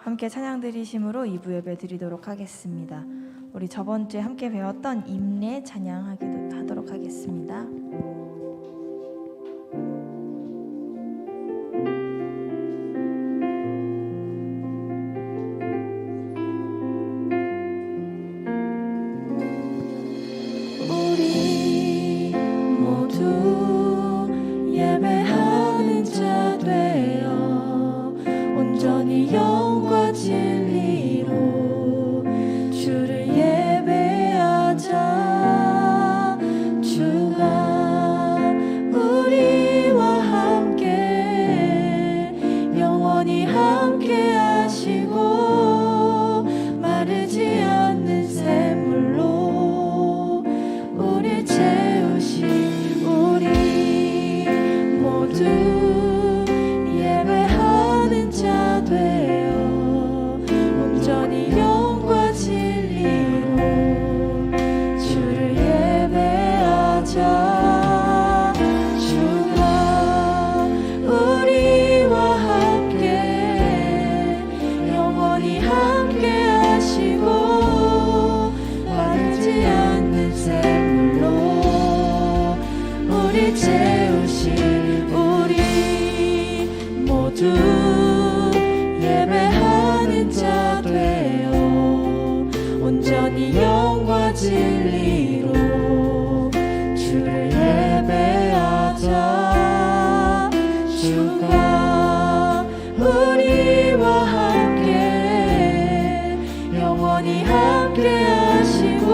함께 찬양 드리심으로 2부 예배 드리도록 하겠습니다. 우리 저번 주에 함께 배웠던 임례 찬양하도록 하겠습니다. 우리 모두 예배하는 자 되어 온전히 영과 진리로 주를 예배하자. 주가 우리와 함께 영원히 함께 하시고 마르지 않는 샘물로 우리 채우시. 우리 모두 예배하는 자 되어 온전히 영과 진리로 주를 예배하자. 주가 우리와 함께 영원히 함께 하시고 마르지 않는 샘물로 우리 채우시. 우리 모두 예배하는 자 되어 온전히 영과 진리로 주를 예배하자. 주가 우리와 함께 영원히 함께 하시고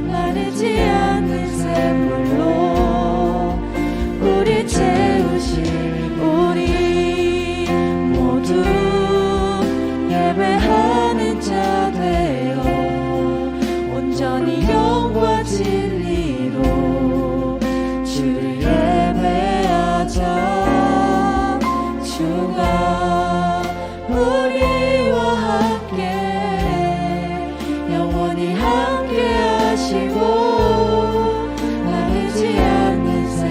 마르지 않는 샘물로 우리 채우시. 우리 모두 예배하는 자 되어 온전히 영과 진리로 주를 예배하자. 주가 우리와 함께 영원히 함께 하시고 마르지 않는 샘.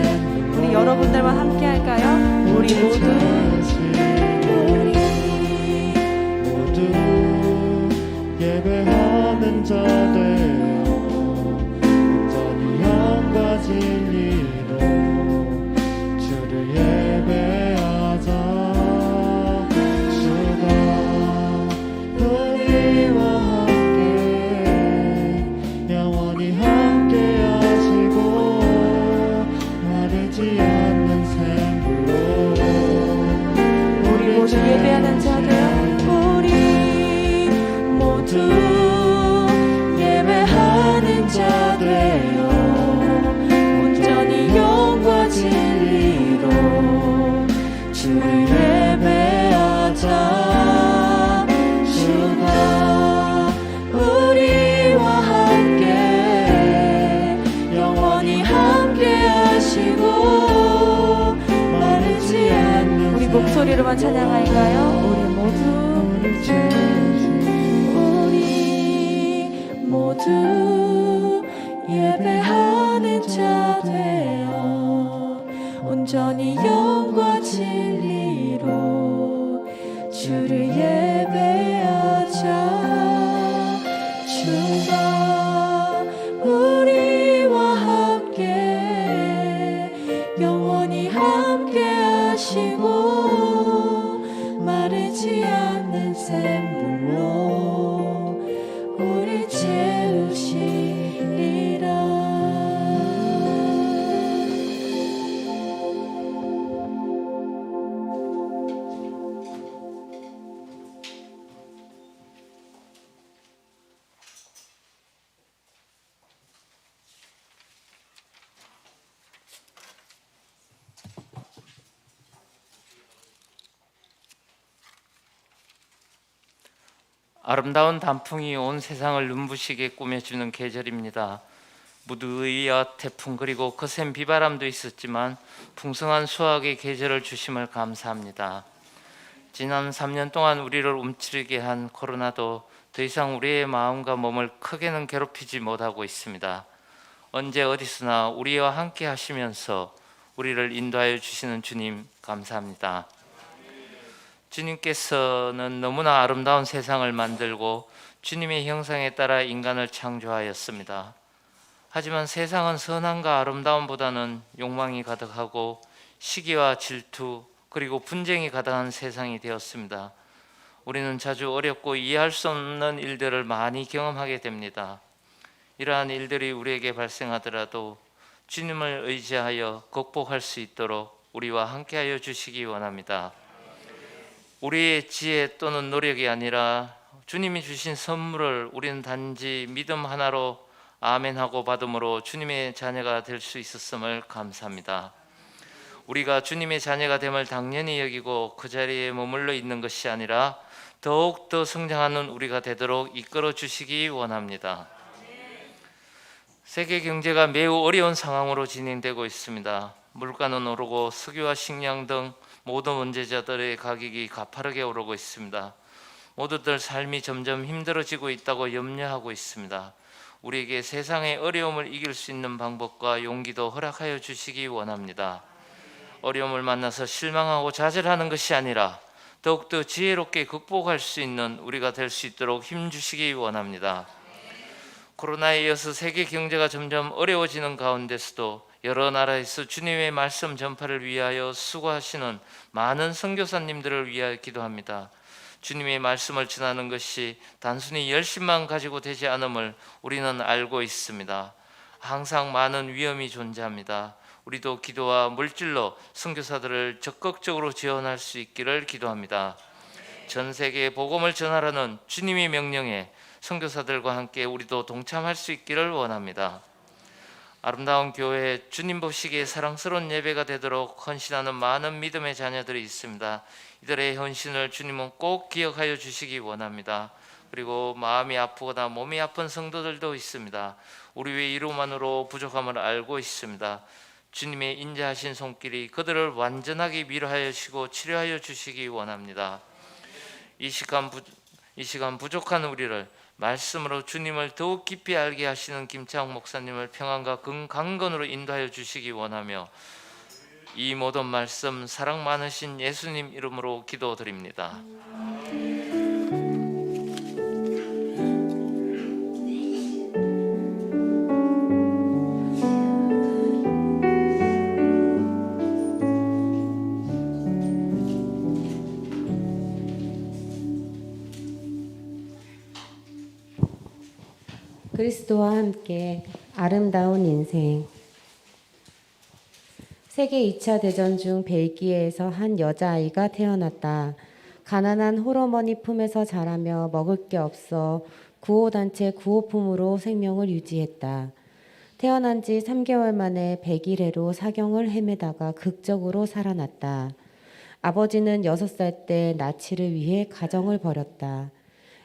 우리 여러분들만 함께 할까요? 우리 모두 모두 예배하는 자 되어 온전히 영과 진리로 주를 예배하자. 주가 우리와 함께 영원히 함께 하시고 마르지 않는 샘물로 우리 모두 예배하는 자 되어 우리 모두 예배하는 자 되어 온전히 영과 진리로 주를 예배하자. 주가 우리와 함께 영원히 함께 하시고 마르지 않는 우리 목소리로만 찬양할까요? 우리 모두 우리 모두 예배하는 자 되어 온전히 영과 진리로 주를 예배하자. 주가 우리와 함께 영원히 함께 하시고 마르지 않는 샘물로 우리 채우시리라. 아름다운 단풍이 온 세상을 눈부시게 꾸며주는 계절입니다. 무더위와 태풍 그리고 거센 비바람도 있었지만 풍성한 수확의 계절을 주심을 감사합니다. 지난 3년 동안 우리를 움츠리게 한 코로나도 더 이상 우리의 마음과 몸을 크게는 괴롭히지 못하고 있습니다. 언제 어디서나 우리와 함께 하시면서 우리를 인도하여 주시는 주님 감사합니다. 주님께서는 너무나 아름다운 세상을 만들고 주님의 형상에 따라 인간을 창조하였습니다. 하지만 세상은 선함과 아름다움보다는 욕망이 가득하고 시기와 질투 그리고 분쟁이 가득한 세상이 되었습니다. 우리는 자주 어렵고 이해할 수 없는 일들을 많이 경험하게 됩니다. 이러한 일들이 우리에게 발생하더라도 주님을 의지하여 극복할 수 있도록 우리와 함께하여 주시기 원합니다. 우리의 지혜 또는 노력이 아니라 주님이 주신 선물을 우리는 단지 믿음 하나로 아멘하고 받음으로 주님의 자녀가 될 수 있었음을 감사합니다. 우리가 주님의 자녀가 됨을 당연히 여기고 그 자리에 머물러 있는 것이 아니라 더욱더 성장하는 우리가 되도록 이끌어 주시기 원합니다. 세계 경제가 매우 어려운 상황으로 진행되고 있습니다. 물가는 오르고 석유와 식량 등 모든 원재료들의 가격이 가파르게 오르고 있습니다. 모두들 삶이 점점 힘들어지고 있다고 염려하고 있습니다. 우리에게 세상의 어려움을 이길 수 있는 방법과 용기도 허락하여 주시기 원합니다. 어려움을 만나서 실망하고 좌절하는 것이 아니라 더욱더 지혜롭게 극복할 수 있는 우리가 될 수 있도록 힘주시기 원합니다. 코로나에 이어서 세계 경제가 점점 어려워지는 가운데서도 여러 나라에서 주님의 말씀 전파를 위하여 수고하시는 많은 선교사님들을 위하여 기도합니다. 주님의 말씀을 전하는 것이 단순히 열심만 가지고 되지 않음을 우리는 알고 있습니다. 항상 많은 위험이 존재합니다. 우리도 기도와 물질로 선교사들을 적극적으로 지원할 수 있기를 기도합니다. 전 세계에 복음을 전하라는 주님의 명령에 선교사들과 함께 우리도 동참할 수 있기를 원합니다. 아름다운 교회, 주님 보시기에 사랑스러운 예배가 되도록 헌신하는 많은 믿음의 자녀들이 있습니다. 이들의 헌신을 주님은 꼭 기억하여 주시기 원합니다. 그리고 마음이 아프거나 몸이 아픈 성도들도 있습니다. 우리 외 이로만으로 부족함을 알고 있습니다. 주님의 인자하신 손길이 그들을 완전하게 위로하여 주시고 치료하여 주시기 원합니다. 이 시간 부족한 우리를 말씀으로 주님을 더욱 깊이 알게 하시는 김창 목사님을 평안과 강건으로 인도하여 주시기 원하며 이 모든 말씀 사랑 많으신 예수님 이름으로 기도드립니다. 그리스도와 함께 아름다운 인생. 세계 2차 대전 중 벨기에에서 한 여자아이가 태어났다. 가난한 홀어머니 품에서 자라며 먹을 게 없어 구호단체 구호품으로 생명을 유지했다. 태어난 지 3개월 만에 100일회로 사경을 헤매다가 극적으로 살아났다. 아버지는 6살 때 나치를 위해 가정을 버렸다.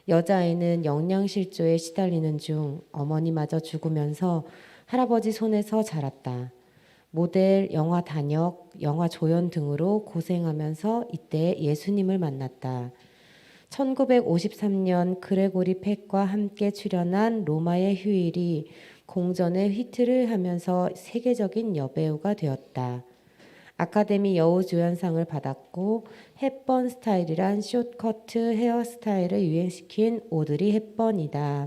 여자아이는 영양실조에 시달리는 중 어머니마저 죽으면서 할아버지 손에서 자랐다. 모델, 영화 단역, 영화 조연 등으로 고생하면서 이때 예수님을 만났다. 1953년 그레고리 팩과 함께 출연한 로마의 휴일이 공전의 히트를 하면서 세계적인 여배우가 되었다. 아카데미 여우조연상을 받았고 헵번 스타일이란 숏커트 헤어스타일을 유행시킨 오드리 헵번이다.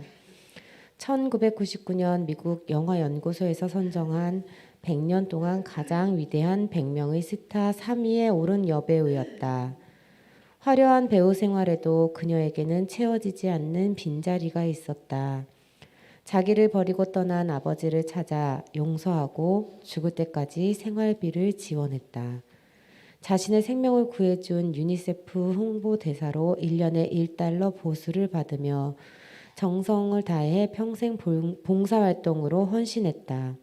1999년 미국 영화연구소에서 선정한 100년 동안 가장 위대한 100명의 스타 3위에 오른 여배우였다. 화려한 배우 생활에도 그녀에게는 채워지지 않는 빈자리가 있었다. 자기를 버리고 떠난 아버지를 찾아 용서하고 죽을 때까지 생활비를 지원했다. 자신의 생명을 구해준 유니세프 홍보대사로 1년에 $1 보수를 받으며 정성을 다해 평생 봉사활동으로 헌신했다.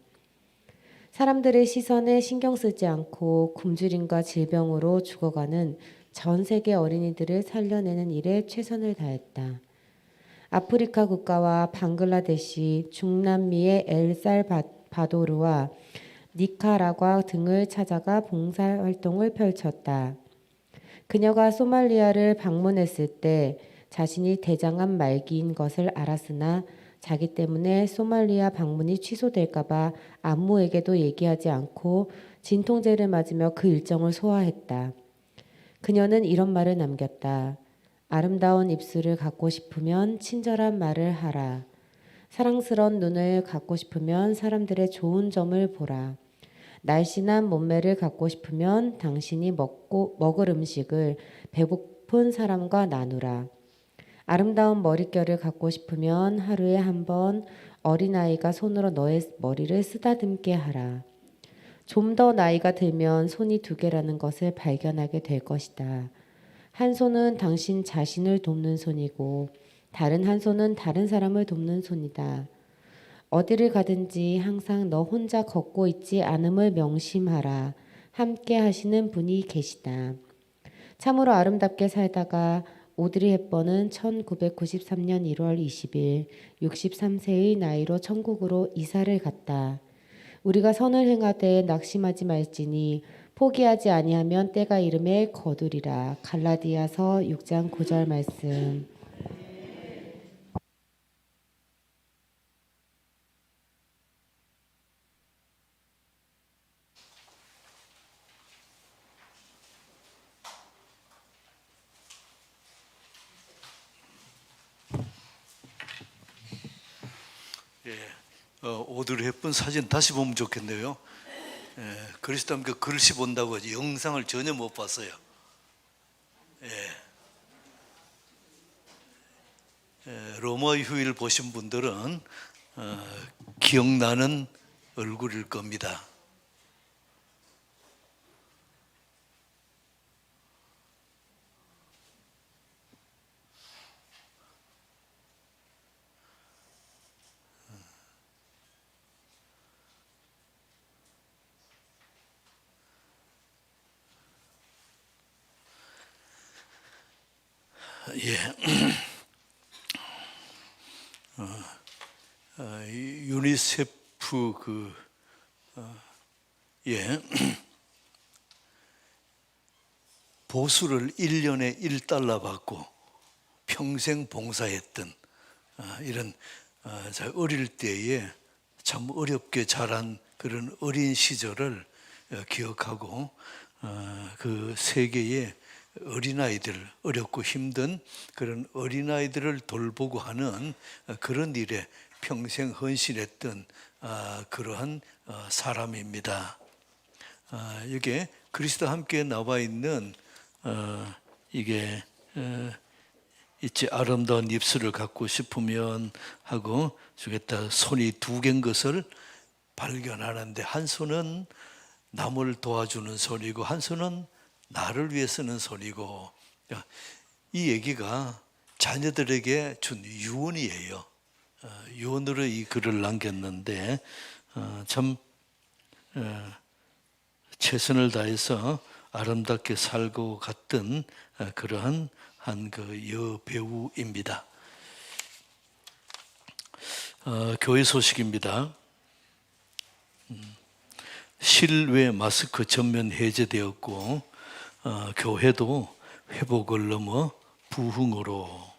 사람들의 시선에 신경 쓰지 않고 굶주림과 질병으로 죽어가는 전 세계 어린이들을 살려내는 일에 최선을 다했다. 아프리카 국가와 방글라데시, 중남미의 엘살바도르와 니카라과 등을 찾아가 봉사활동을 펼쳤다. 그녀가 소말리아를 방문했을 때 자신이 대장암 말기인 것을 알았으나 자기 때문에 소말리아 방문이 취소될까 봐 아무에게도 얘기하지 않고 진통제를 맞으며 그 일정을 소화했다. 그녀는 이런 말을 남겼다. 아름다운 입술을 갖고 싶으면 친절한 말을 하라. 사랑스러운 눈을 갖고 싶으면 사람들의 좋은 점을 보라. 날씬한 몸매를 갖고 싶으면 당신이 먹을 음식을 배고픈 사람과 나누라. 아름다운 머릿결을 갖고 싶으면 하루에 한 번 어린아이가 손으로 너의 머리를 쓰다듬게 하라. 좀 더 나이가 들면 손이 두 개라는 것을 발견하게 될 것이다. 한 손은 당신 자신을 돕는 손이고 다른 한 손은 다른 사람을 돕는 손이다. 어디를 가든지 항상 너 혼자 걷고 있지 않음을 명심하라. 함께 하시는 분이 계시다. 참으로 아름답게 살다가 오드리 헵번은 1993년 1월 20일 63세의 나이로 천국으로 이사를 갔다. 우리가 선을 행하되 낙심하지 말지니 포기하지 아니하면 때가 이름에 거두리라. 갈라디아서 6장 9절 말씀. 오드리 헵번 사진 다시 보면 좋겠네요. 그리스도 함께 글씨 본다고 하지 영상을 전혀 못 봤어요. 로마의 휴일 보신 분들은 기억나는 얼굴일 겁니다. 유니세프 보수를 1년에 1달러 받고 평생 봉사했던 이런 어릴 때에 참 어렵게 자란 그런 어린 시절을 기억하고 그 세계의 어린아이들, 어렵고 힘든 그런 어린아이들을 돌보고 하는 그런 일에 평생 헌신했던 그러한 사람입니다. 여기에 그리스도 함께 나와 있는 이게 있지 아름다운 입술을 갖고 싶으면 하고 주겠다. 손이 두 개인 것을 발견하는데 한 손은 남을 도와주는 손이고 한 손은 나를 위해 쓰는 손이고, 이 얘기가 자녀들에게 준 유언이에요. 유언으로 이 글을 남겼는데 참 최선을 다해서 아름답게 살고 갔던 그러한 한 그 여배우입니다. 교회 소식입니다. 실외 마스크 전면 해제되었고 교회도 회복을 넘어 부흥으로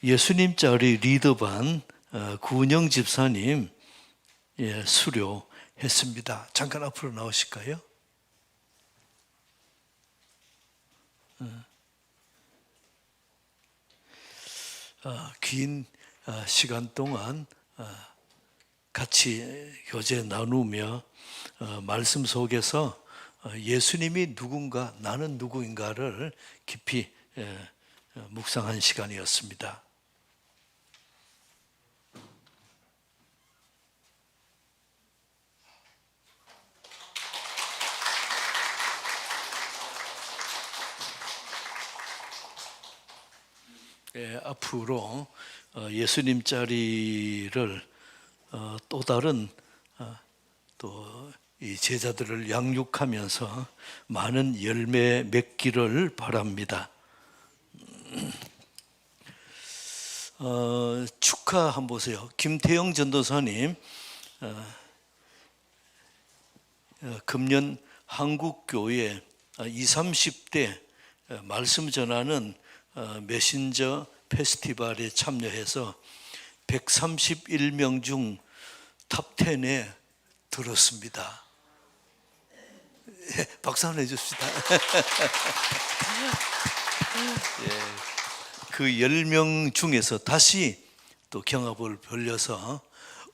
예수님짜리 리더반 구은영 집사님 수료했습니다. 잠깐 앞으로 나오실까요? 긴 시간 동안 같이 교제 나누며 말씀 속에서 예수님이 누군가 나는 누구인가를 깊이 묵상한 시간이었습니다. 앞으로 예수님 자리를 또 다른 또 이 제자들을 양육하면서 많은 열매 맺기를 바랍니다. 축하 한번 보세요. 김태영 전도사님 금년 한국교회 20, 30대 말씀 전하는 메신저 페스티벌에 참여해서 131명 중 탑10에 들었습니다. 박수 한번 해줍시다. 예, 그 10명 중에서 다시 또 경합을 벌려서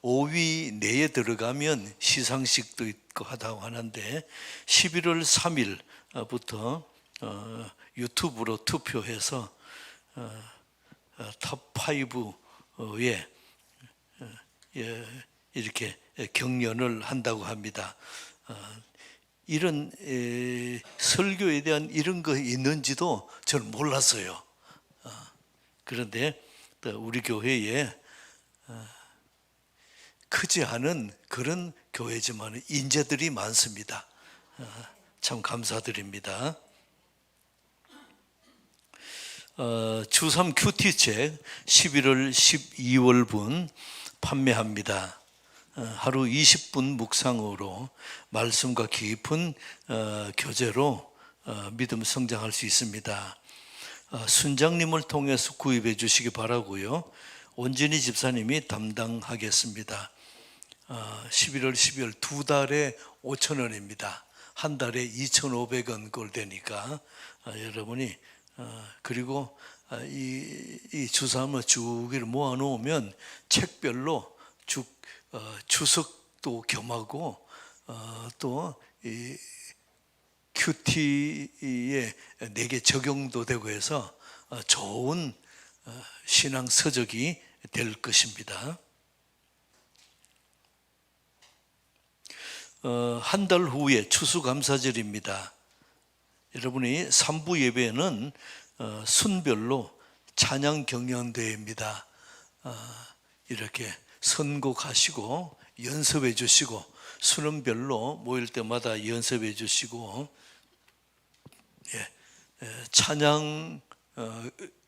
5위 내에 들어가면 시상식도 있고 하다고 하는데 11월 3일부터 유튜브로 투표해서 탑 5에 이렇게 경연을 한다고 합니다. 이런 설교에 대한 이런 거 있는지도 저는 몰랐어요. 그런데 또 우리 교회에 크지 않은 그런 교회지만 인재들이 많습니다. 참 감사드립니다. 주삼 큐티책 11월 12월분 판매합니다. 하루 20분 묵상으로 말씀과 깊은 교제로 믿음 성장할 수 있습니다. 순장님을 통해서 구입해 주시기 바라고요. 온진희 집사님이 담당하겠습니다. 11월, 12월 두 달에 5,000원입니다. 한 달에 2,500원 꼴 되니까 여러분이 그리고 이 주삼을 쭉 모아 놓으면 책별로 쭉 추석도 겸하고 또 이 큐티에 내게 적용도 되고 해서 좋은 신앙 서적이 될 것입니다. 한 달 후에 추수감사절입니다. 여러분이 3부 예배는 순별로 찬양 경연대회입니다. 이렇게 선곡하시고 연습해 주시고 수능별로 모일 때마다 연습해 주시고 찬양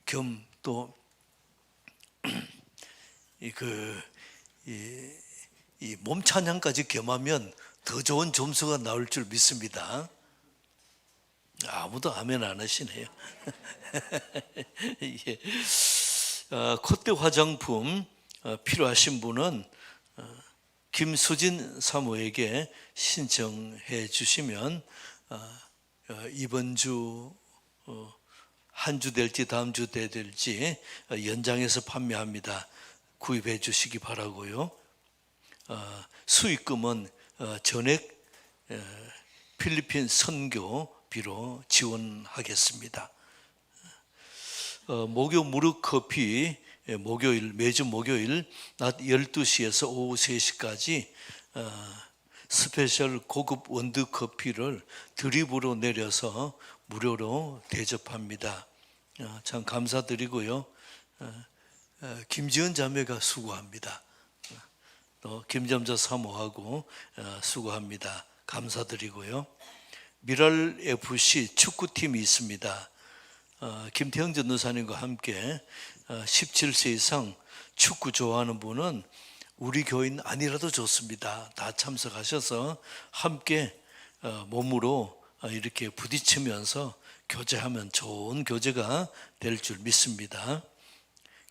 겸 또 이 몸 찬양까지 겸하면 더 좋은 점수가 나올 줄 믿습니다. 아무도 아멘 안 하시네요. 예. 콧대 화장품 필요하신 분은 김수진 사모에게 신청해 주시면 이번 주 한 주 될지 다음 주 될지 연장해서 판매합니다. 구입해 주시기 바라고요. 수익금은 전액 필리핀 선교비로 지원하겠습니다. 목요 무릎 커피 매주 목요일 낮 12시에서 오후 3시까지 스페셜 고급 원두 커피를 드립으로 내려서 무료로 대접합니다. 참 감사드리고요. 김지은 자매가 수고합니다. 또 김점자 사모하고 수고합니다. 감사드리고요. 미랄 FC 축구팀이 있습니다. 김태형 전도사님과 함께 17세 이상 축구 좋아하는 분은 우리 교인 아니라도 좋습니다. 다 참석하셔서 함께 몸으로 이렇게 부딪히면서 교제하면 좋은 교제가 될 줄 믿습니다.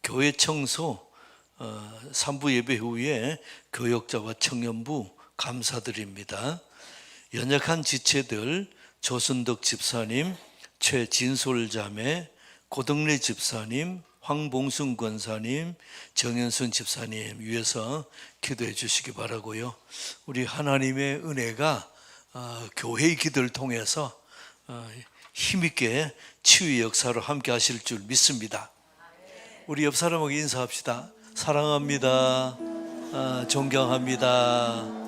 교회 청소 3부 예배 후에 교역자와 청년부 감사드립니다. 연약한 지체들 조순덕 집사님, 최진솔 자매, 고덕래 집사님, 황봉순 권사님, 정현순 집사님 위해서 기도해 주시기 바라고요. 우리 하나님의 은혜가 교회의 기도를 통해서 힘있게 치유의 역사로 함께 하실 줄 믿습니다. 우리 옆 사람에게 인사합시다. 사랑합니다. 존경합니다.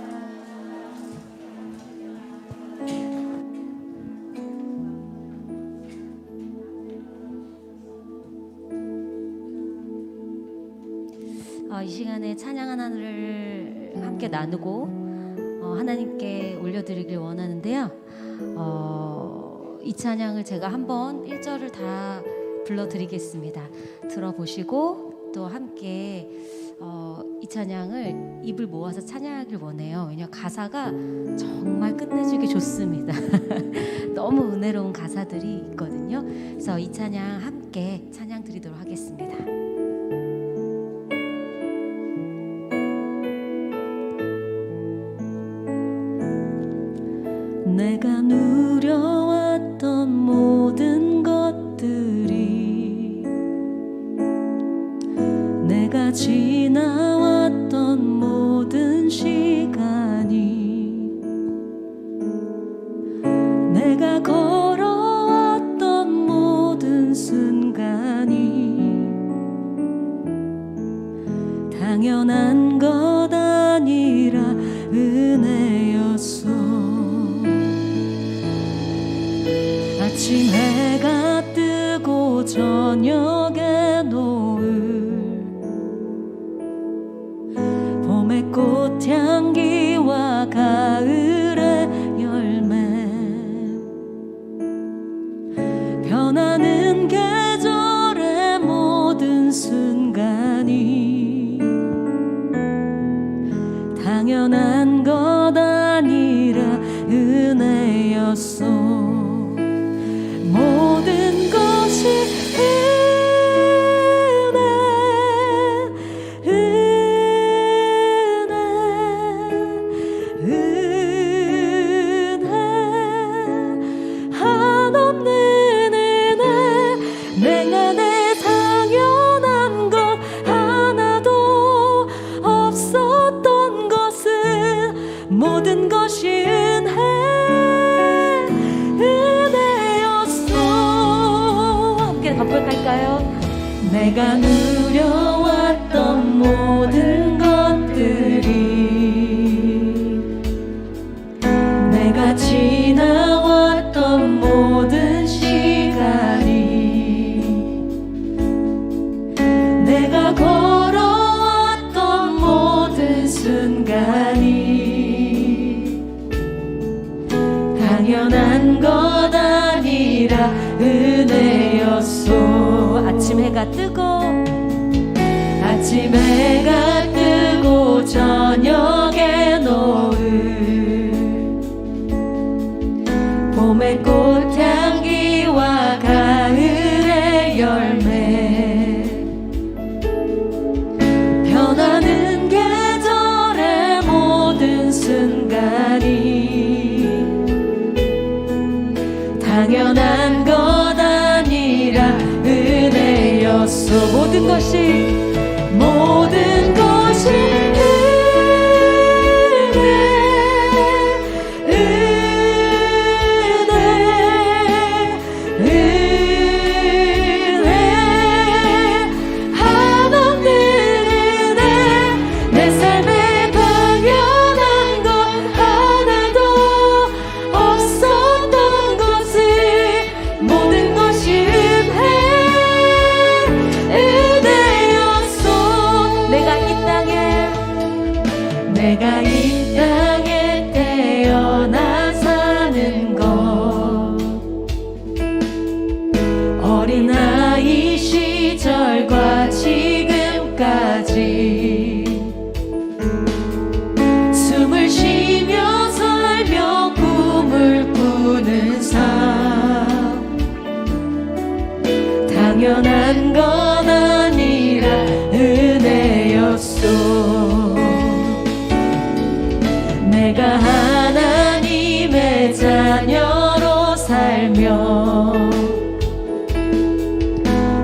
이 시간에 찬양 하나를 함께 나누고 하나님께 올려드리길 원하는데요. 이 찬양을 제가 한번 1절을 다 불러드리겠습니다. 들어보시고 또 함께 이 찬양을 입을 모아서 찬양하길 원해요. 왜냐하면 가사가 정말 끝내주기 좋습니다. 너무 은혜로운 가사들이 있거든요. 그래서 이 찬양 함께 찬양 드리도록 하겠습니다. 내가 누려왔던 모든 것들이 내가 지나왔던 모든 시간이 내가 걸어왔던 모든 순간이 당연한 것 아니라 은혜였어. 아침 해가 뜨고 저녁에 노을 봄의 꽃향기와 가을의 열매 변하는 계절의 모든 순간이 당연한 것 아니라 은혜였어. 모든 것이 은혜 한없는 은혜 내 안에 당연한 것 하나도 없었던 것은 모든 것이 은혜였어. 함께 반복할까요? 내가 누려왔던 모든 것들이 내가 지나왔던 모든 시간이 내가 걸어왔던 모든 순간이 당연한 것 아니라 은혜였소. 아침 해가 뜨고 아침 해가 뜨고 저녁에 노을 봄의 꽃향기와 가을의 열매 변하는 계절의 모든 순간이 당연한 것 아니라 은혜였소. 모든 것이 내가 이 땅에 태어나 사는 것 어린아이 시절과 지금까지 숨을 쉬며 살며 꿈을 꾸는 삶 당연한 건 아니라 은혜였소. 내가 하나님의 자녀로 살며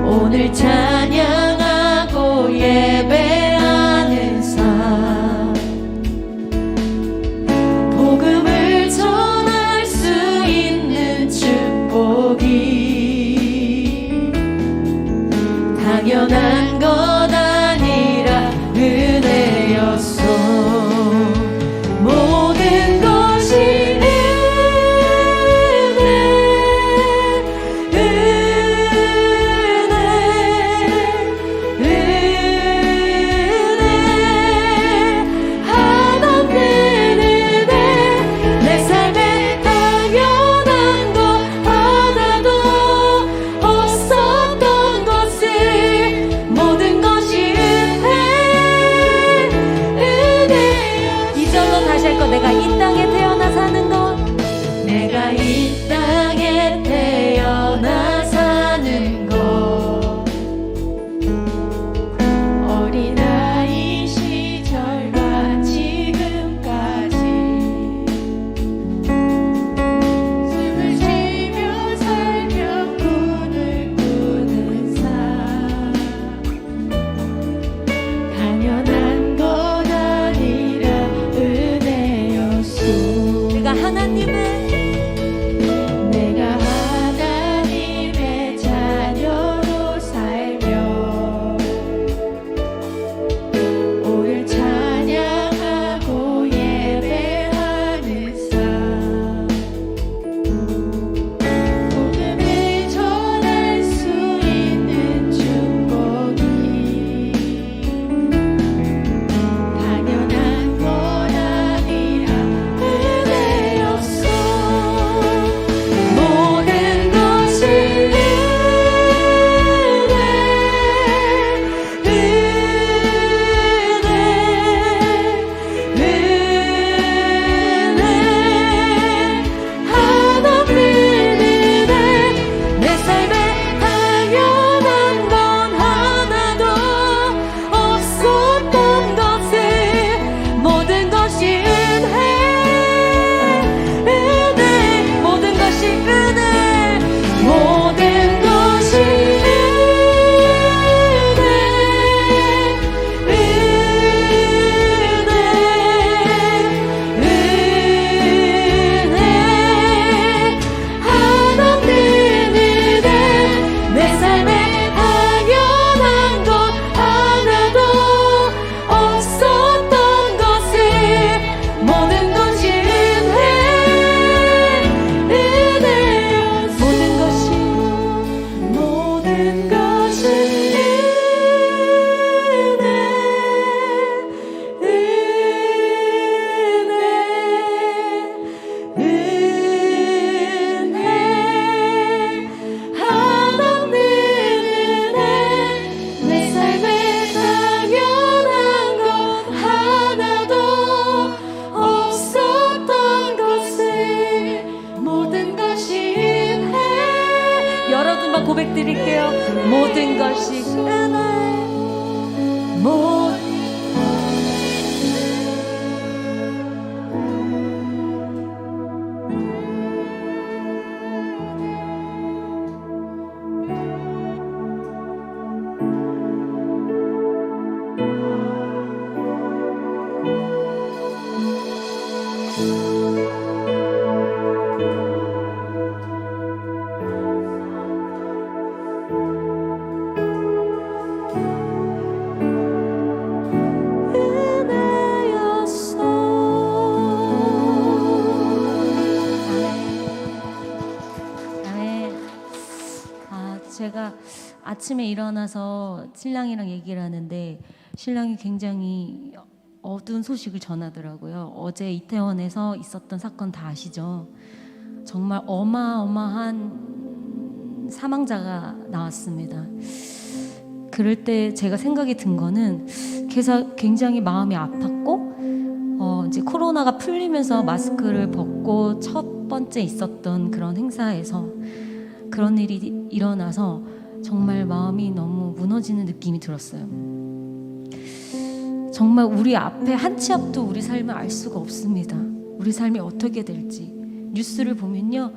오늘 찬양하고 예배하는 삶 복음을 전할 수 있는 축복이 당연한 것 아니라 은혜였소. 모든 것이 은혜 내가 하나님의 자녀로 살며 오늘 찬양하고 예배하는 삶 복음을 전할 수 있는 축복이 당연한 건 아니라 은혜였어. 모든 것이 한없는 은혜. 내 삶에 당연한 건 하나도 없었던 것을 모든 것이 은혜. 모든 것이 은혜. 모든 것이 은혜. 한없는 은혜. 내 삶에 당연한 것 하나도 없었던 것을 모든 것이 은혜. 모든 것이 은혜. 한없는 은혜. 내 삶에 당연한 것 하나도 없었던 것을 모든 것이 은혜. 여러분만 고백드릴게요. 모든 것이 은혜. 아멘. 제가 아침에 일어나서 신랑이랑 얘기를 하는데 신랑이 굉장히 어두운 소식을 전하더라고요. 어제 이태원에서 있었던 사건 다 아시죠? 정말 어마어마한 사망자가 나왔습니다. 그럴 때 제가 생각이 든 거는 굉장히 마음이 아팠고 이제 코로나가 풀리면서 마스크를 벗고 첫 번째 있었던 그런 행사에서 그런 일이 일어나서 정말 마음이 너무 무너지는 느낌이 들었어요. 정말 우리 앞에 한 치 앞도 우리 삶을 알 수가 없습니다. 우리 삶이 어떻게 될지. 뉴스를 보면요,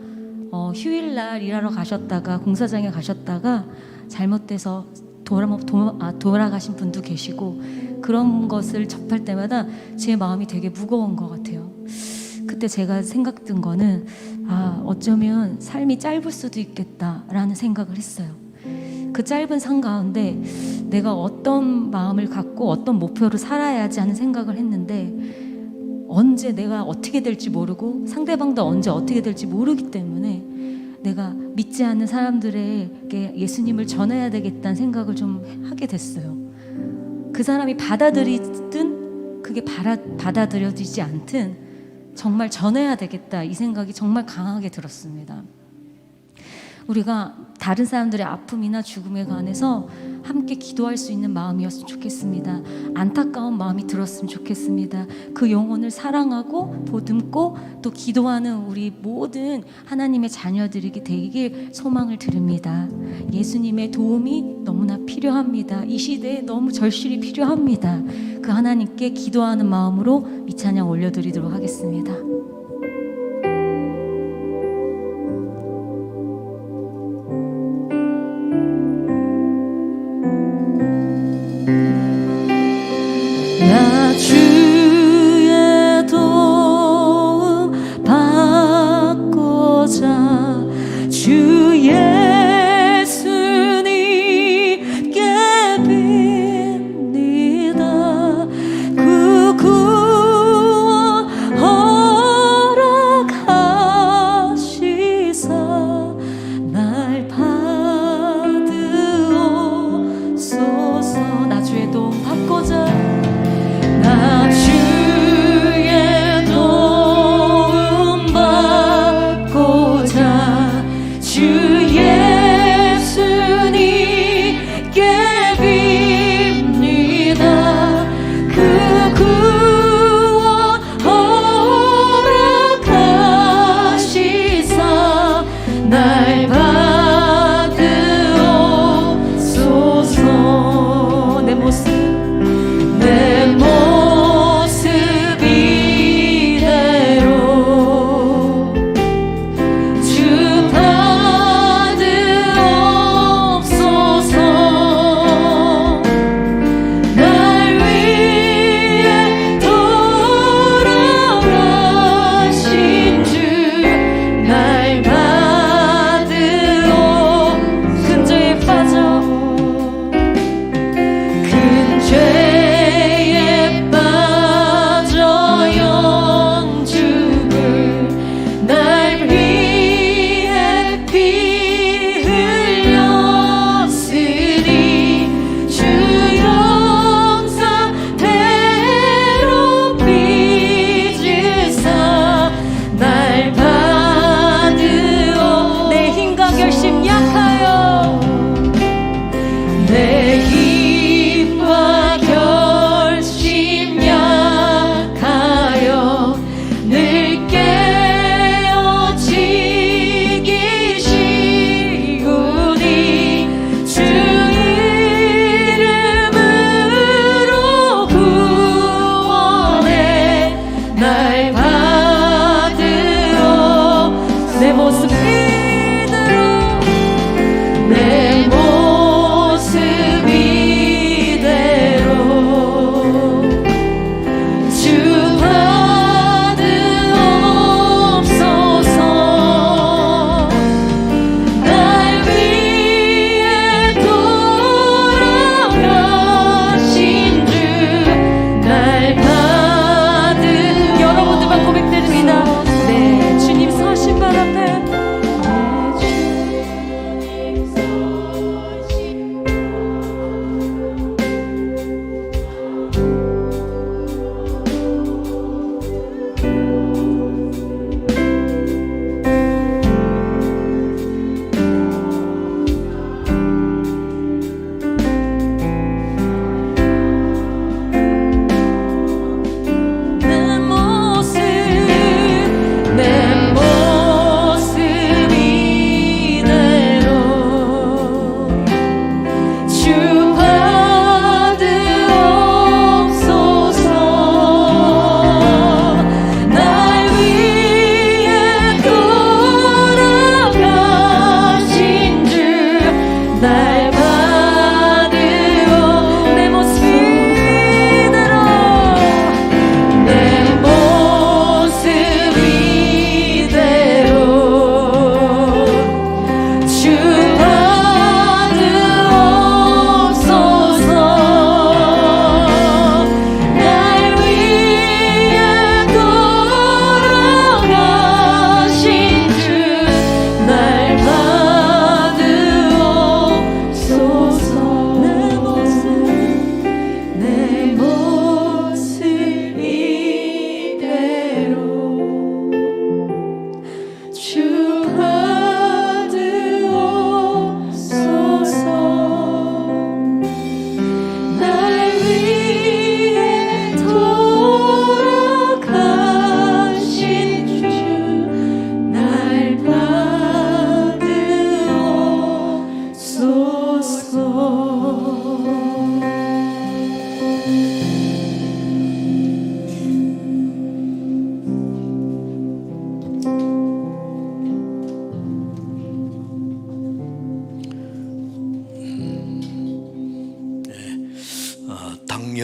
휴일날 일하러 가셨다가 공사장에 가셨다가 잘못돼서 돌아가신 분도 계시고 그런 것을 접할 때마다 제 마음이 되게 무거운 것 같아요. 그때 제가 생각든 거는 어쩌면 삶이 짧을 수도 있겠다라는 생각을 했어요. 그 짧은 삶 가운데 내가 어떤 마음을 갖고 어떤 목표를 살아야지 하는 생각을 했는데 언제 내가 어떻게 될지 모르고 상대방도 언제 어떻게 될지 모르기 때문에 내가 믿지 않는 사람들에게 예수님을 전해야 되겠다는 생각을 좀 하게 됐어요. 그 사람이 받아들이든 그게 받아들여지지 않든 정말 전해야 되겠다 이 생각이 정말 강하게 들었습니다. 우리가 다른 사람들의 아픔이나 죽음에 관해서 함께 기도할 수 있는 마음이었으면 좋겠습니다. 안타까운 마음이 들었으면 좋겠습니다. 그 영혼을 사랑하고 보듬고 또 기도하는 우리 모든 하나님의 자녀들에게 되길 소망을 드립니다. 예수님의 도움이 너무나 필요합니다. 이 시대에 너무 절실히 필요합니다. 그 하나님께 기도하는 마음으로 이 찬양 올려드리도록 하겠습니다. 나 주의 도움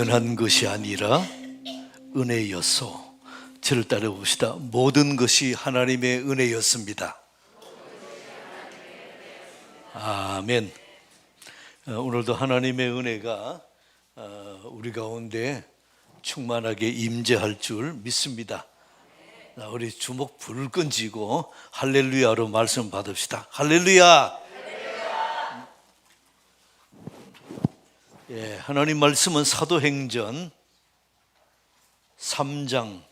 당연한 것이 아니라 은혜였소. 저를 따라 봅시다. 모든 것이 하나님의 은혜였습니다. 아멘. 오늘도 하나님의 은혜가 우리 가운데 충만하게 임재할 줄 믿습니다. 우리 주먹 불끈 쥐고 할렐루야로 말씀 받읍시다. 할렐루야. 예, 하나님 말씀은 사도행전 3장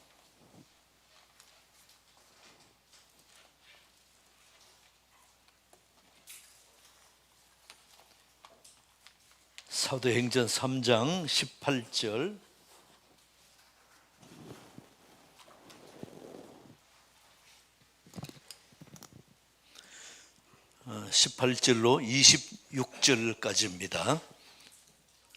18절 18절로 26절까지입니다.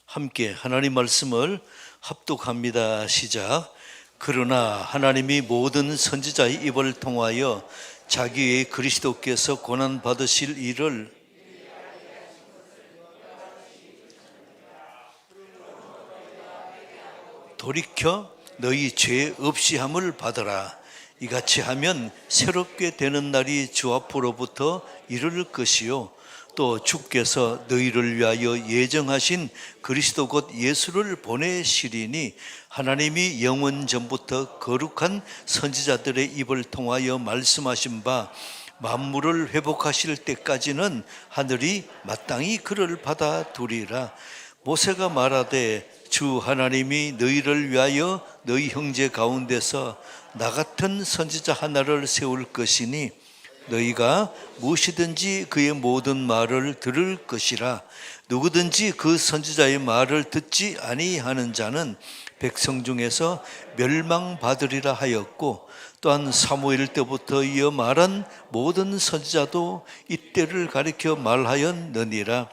함께 하나님 말씀을 합독합니다. 시작. 그러나 하나님이 모든 선지자의 입을 통하여 자기의 그리스도께서 고난 받으실 일을 돌이켜 너희 죄 없이 함을 받으라. 이같이 하면 새롭게 되는 날이 주 앞으로부터 이를 것이요 또 주께서 너희를 위하여 예정하신 그리스도 곧 예수를 보내시리니 하나님이 영원 전부터 거룩한 선지자들의 입을 통하여 말씀하신 바 만물을 회복하실 때까지는 하늘이 마땅히 그를 받아두리라. 모세가 말하되 주 하나님이 너희를 위하여 너희 형제 가운데서 나 같은 선지자 하나를 세울 것이니 너희가 무엇이든지 그의 모든 말을 들을 것이라. 누구든지 그 선지자의 말을 듣지 아니하는 자는 백성 중에서 멸망받으리라 하였고 또한 사무엘 때부터 이어 말한 모든 선지자도 이때를 가리켜 말하였느니라.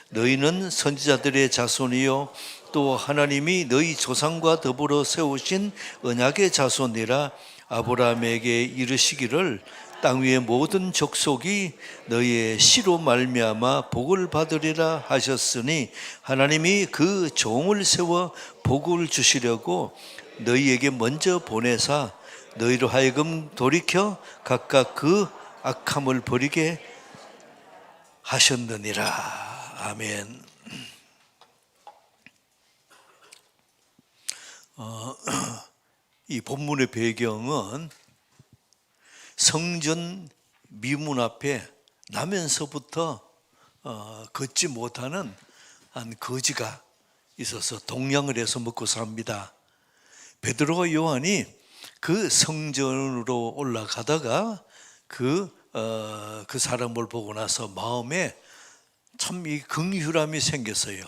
너희는 선지자들의 자손이요 또 하나님이 너희 조상과 더불어 세우신 언약의 자손이라. 아브라함에게 이르시기를 땅 위의 모든 족속이 너희의 씨로 말미암아 복을 받으리라 하셨으니 하나님이 그 종을 세워 복을 주시려고 너희에게 먼저 보내사 너희로 하여금 돌이켜 각각 그 악함을 버리게 하셨느니라. 아멘. 이 본문의 배경은 성전 미문 앞에 나면서부터 걷지 못하는 한 거지가 있어서 동양을 해서 먹고 삽니다. 베드로와 요한이 그 성전으로 올라가다가 그 사람을 보고 나서 마음에 참 이 긍휼함이 생겼어요.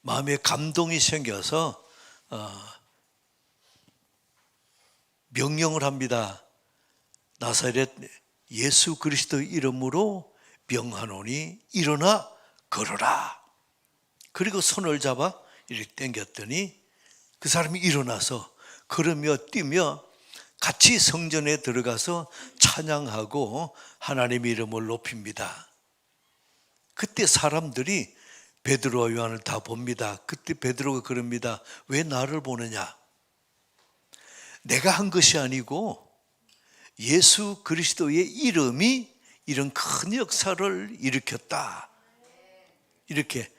마음에 감동이 생겨서 명령을 합니다. 나사렛 예수 그리스도 이름으로 명하노니 일어나 걸어라. 그리고 손을 잡아 이렇게 당겼더니 그 사람이 일어나서 걸으며 뛰며 같이 성전에 들어가서 찬양하고 하나님의 이름을 높입니다. 그때 사람들이 베드로와 요한을 다 봅니다. 그때 베드로가 그럽니다. 왜 나를 보느냐? 내가 한 것이 아니고 예수 그리스도의 이름이 이런 큰 역사를 일으켰다. 이렇게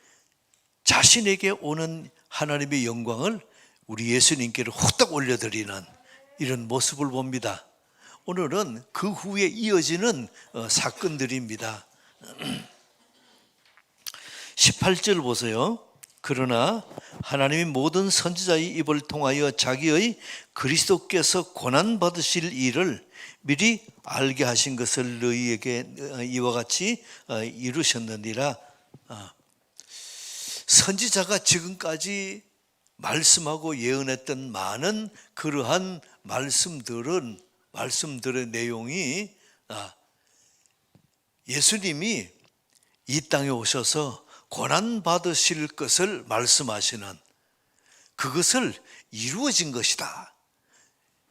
자신에게 오는 하나님의 영광을 우리 예수님께로 후딱 올려드리는 이런 모습을 봅니다. 오늘은 그 후에 이어지는 사건들입니다. 18절 보세요. 그러나 하나님이 모든 선지자의 입을 통하여 자기의 그리스도께서 고난받으실 일을 미리 알게 하신 것을 너희에게 이와 같이 이루셨느니라. 선지자가 지금까지 말씀하고 예언했던 많은 그러한 말씀들의 내용이 예수님이 이 땅에 오셔서 고난 받으실 것을 말씀하시는 그것을 이루어진 것이다.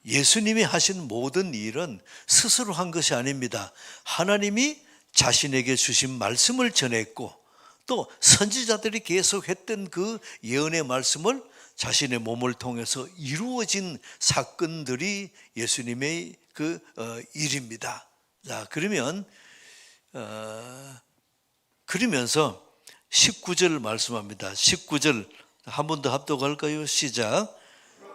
예수님이 하신 모든 일은 스스로 한 것이 아닙니다. 하나님이 자신에게 주신 말씀을 전했고 또 선지자들이 계속했던 그 예언의 말씀을 자신의 몸을 통해서 이루어진 사건들이 예수님의 일입니다. 자, 그러면서 19절 말씀합니다. 19절 한 번 더 합독할까요? 시작.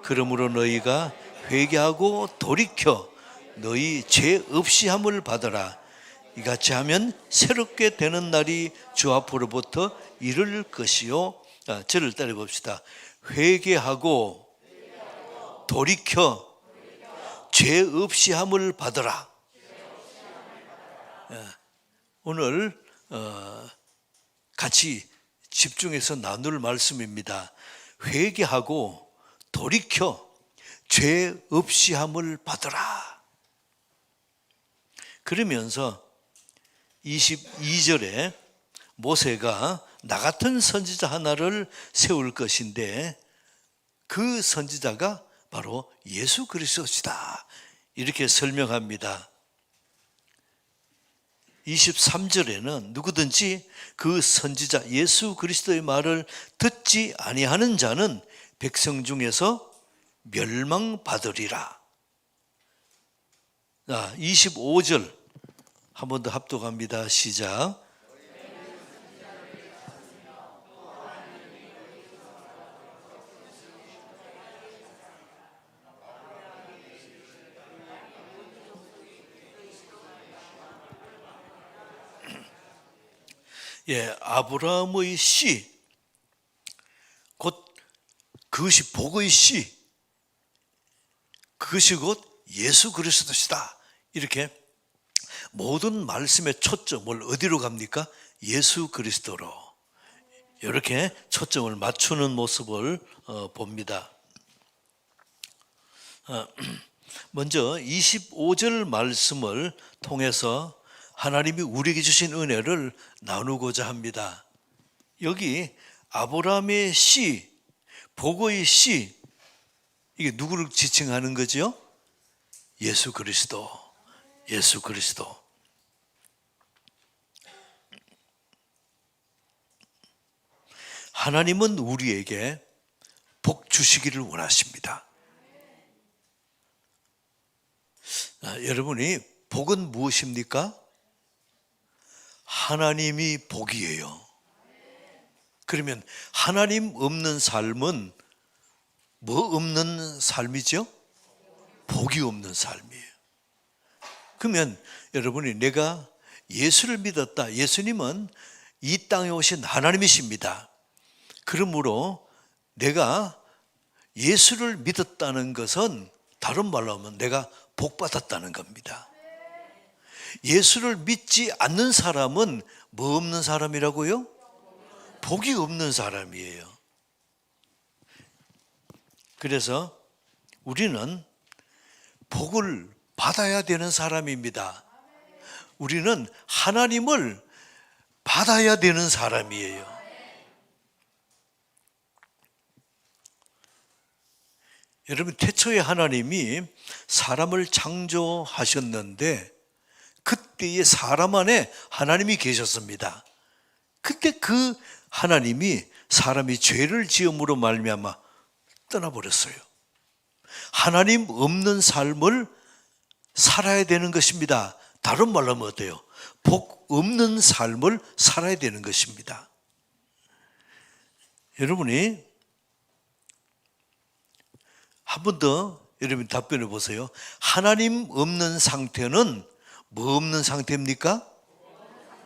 그러므로 너희가 회개하고 돌이켜 너희 죄 없이 함을 받아라. 이같이 하면 새롭게 되는 날이 주 앞으로부터 이를 것이요. 저를 따라 봅시다. 회개하고 돌이켜 죄 없이 함을 받아라. 오늘 같이 집중해서 나눌 말씀입니다. 회개하고 돌이켜 죄 없이 함을 받아라. 그러면서 22절에 모세가 나 같은 선지자 하나를 세울 것인데 그 선지자가 바로 예수 그리스도시다. 이렇게 설명합니다. 23절에는 누구든지 그 선지자 예수 그리스도의 말을 듣지 아니하는 자는 백성 중에서 멸망받으리라. 25절 한 번 더 합독합니다. 시작. 아브라함의 씨, 곧 그것이 복의 씨, 그것이 곧 예수 그리스도시다. 이렇게 모든 말씀의 초점을 어디로 갑니까? 예수 그리스도로. 이렇게 초점을 맞추는 모습을 봅니다. 먼저 25절 말씀을 통해서 하나님이 우리에게 주신 은혜를 나누고자 합니다. 여기 아브라함의 씨, 복의 씨, 이게 누구를 지칭하는 거죠? 예수 그리스도. 예수 그리스도. 하나님은 우리에게 복 주시기를 원하십니다. 여러분이 복은 무엇입니까? 하나님이 복이에요. 그러면 하나님 없는 삶은 뭐 없는 삶이죠? 복이 없는 삶이에요. 그러면 여러분이 내가 예수를 믿었다. 예수님은 이 땅에 오신 하나님이십니다. 그러므로 내가 예수를 믿었다는 것은 다른 말로 하면 내가 복 받았다는 겁니다. 예수를 믿지 않는 사람은 뭐 없는 사람이라고요? 복이 없는 사람이에요. 그래서 우리는 복을 받아야 되는 사람입니다. 우리는 하나님을 받아야 되는 사람이에요. 여러분, 태초에 하나님이 사람을 창조하셨는데 그때의 사람 안에 하나님이 계셨습니다. 그때 그 하나님이 사람이 죄를 지음으로 말미암아 떠나버렸어요. 하나님 없는 삶을 살아야 되는 것입니다. 다른 말로 하면 어때요? 복 없는 삶을 살아야 되는 것입니다. 여러분이 한 번 더 여러분 답변해 보세요. 하나님 없는 상태는 뭐 없는 상태입니까?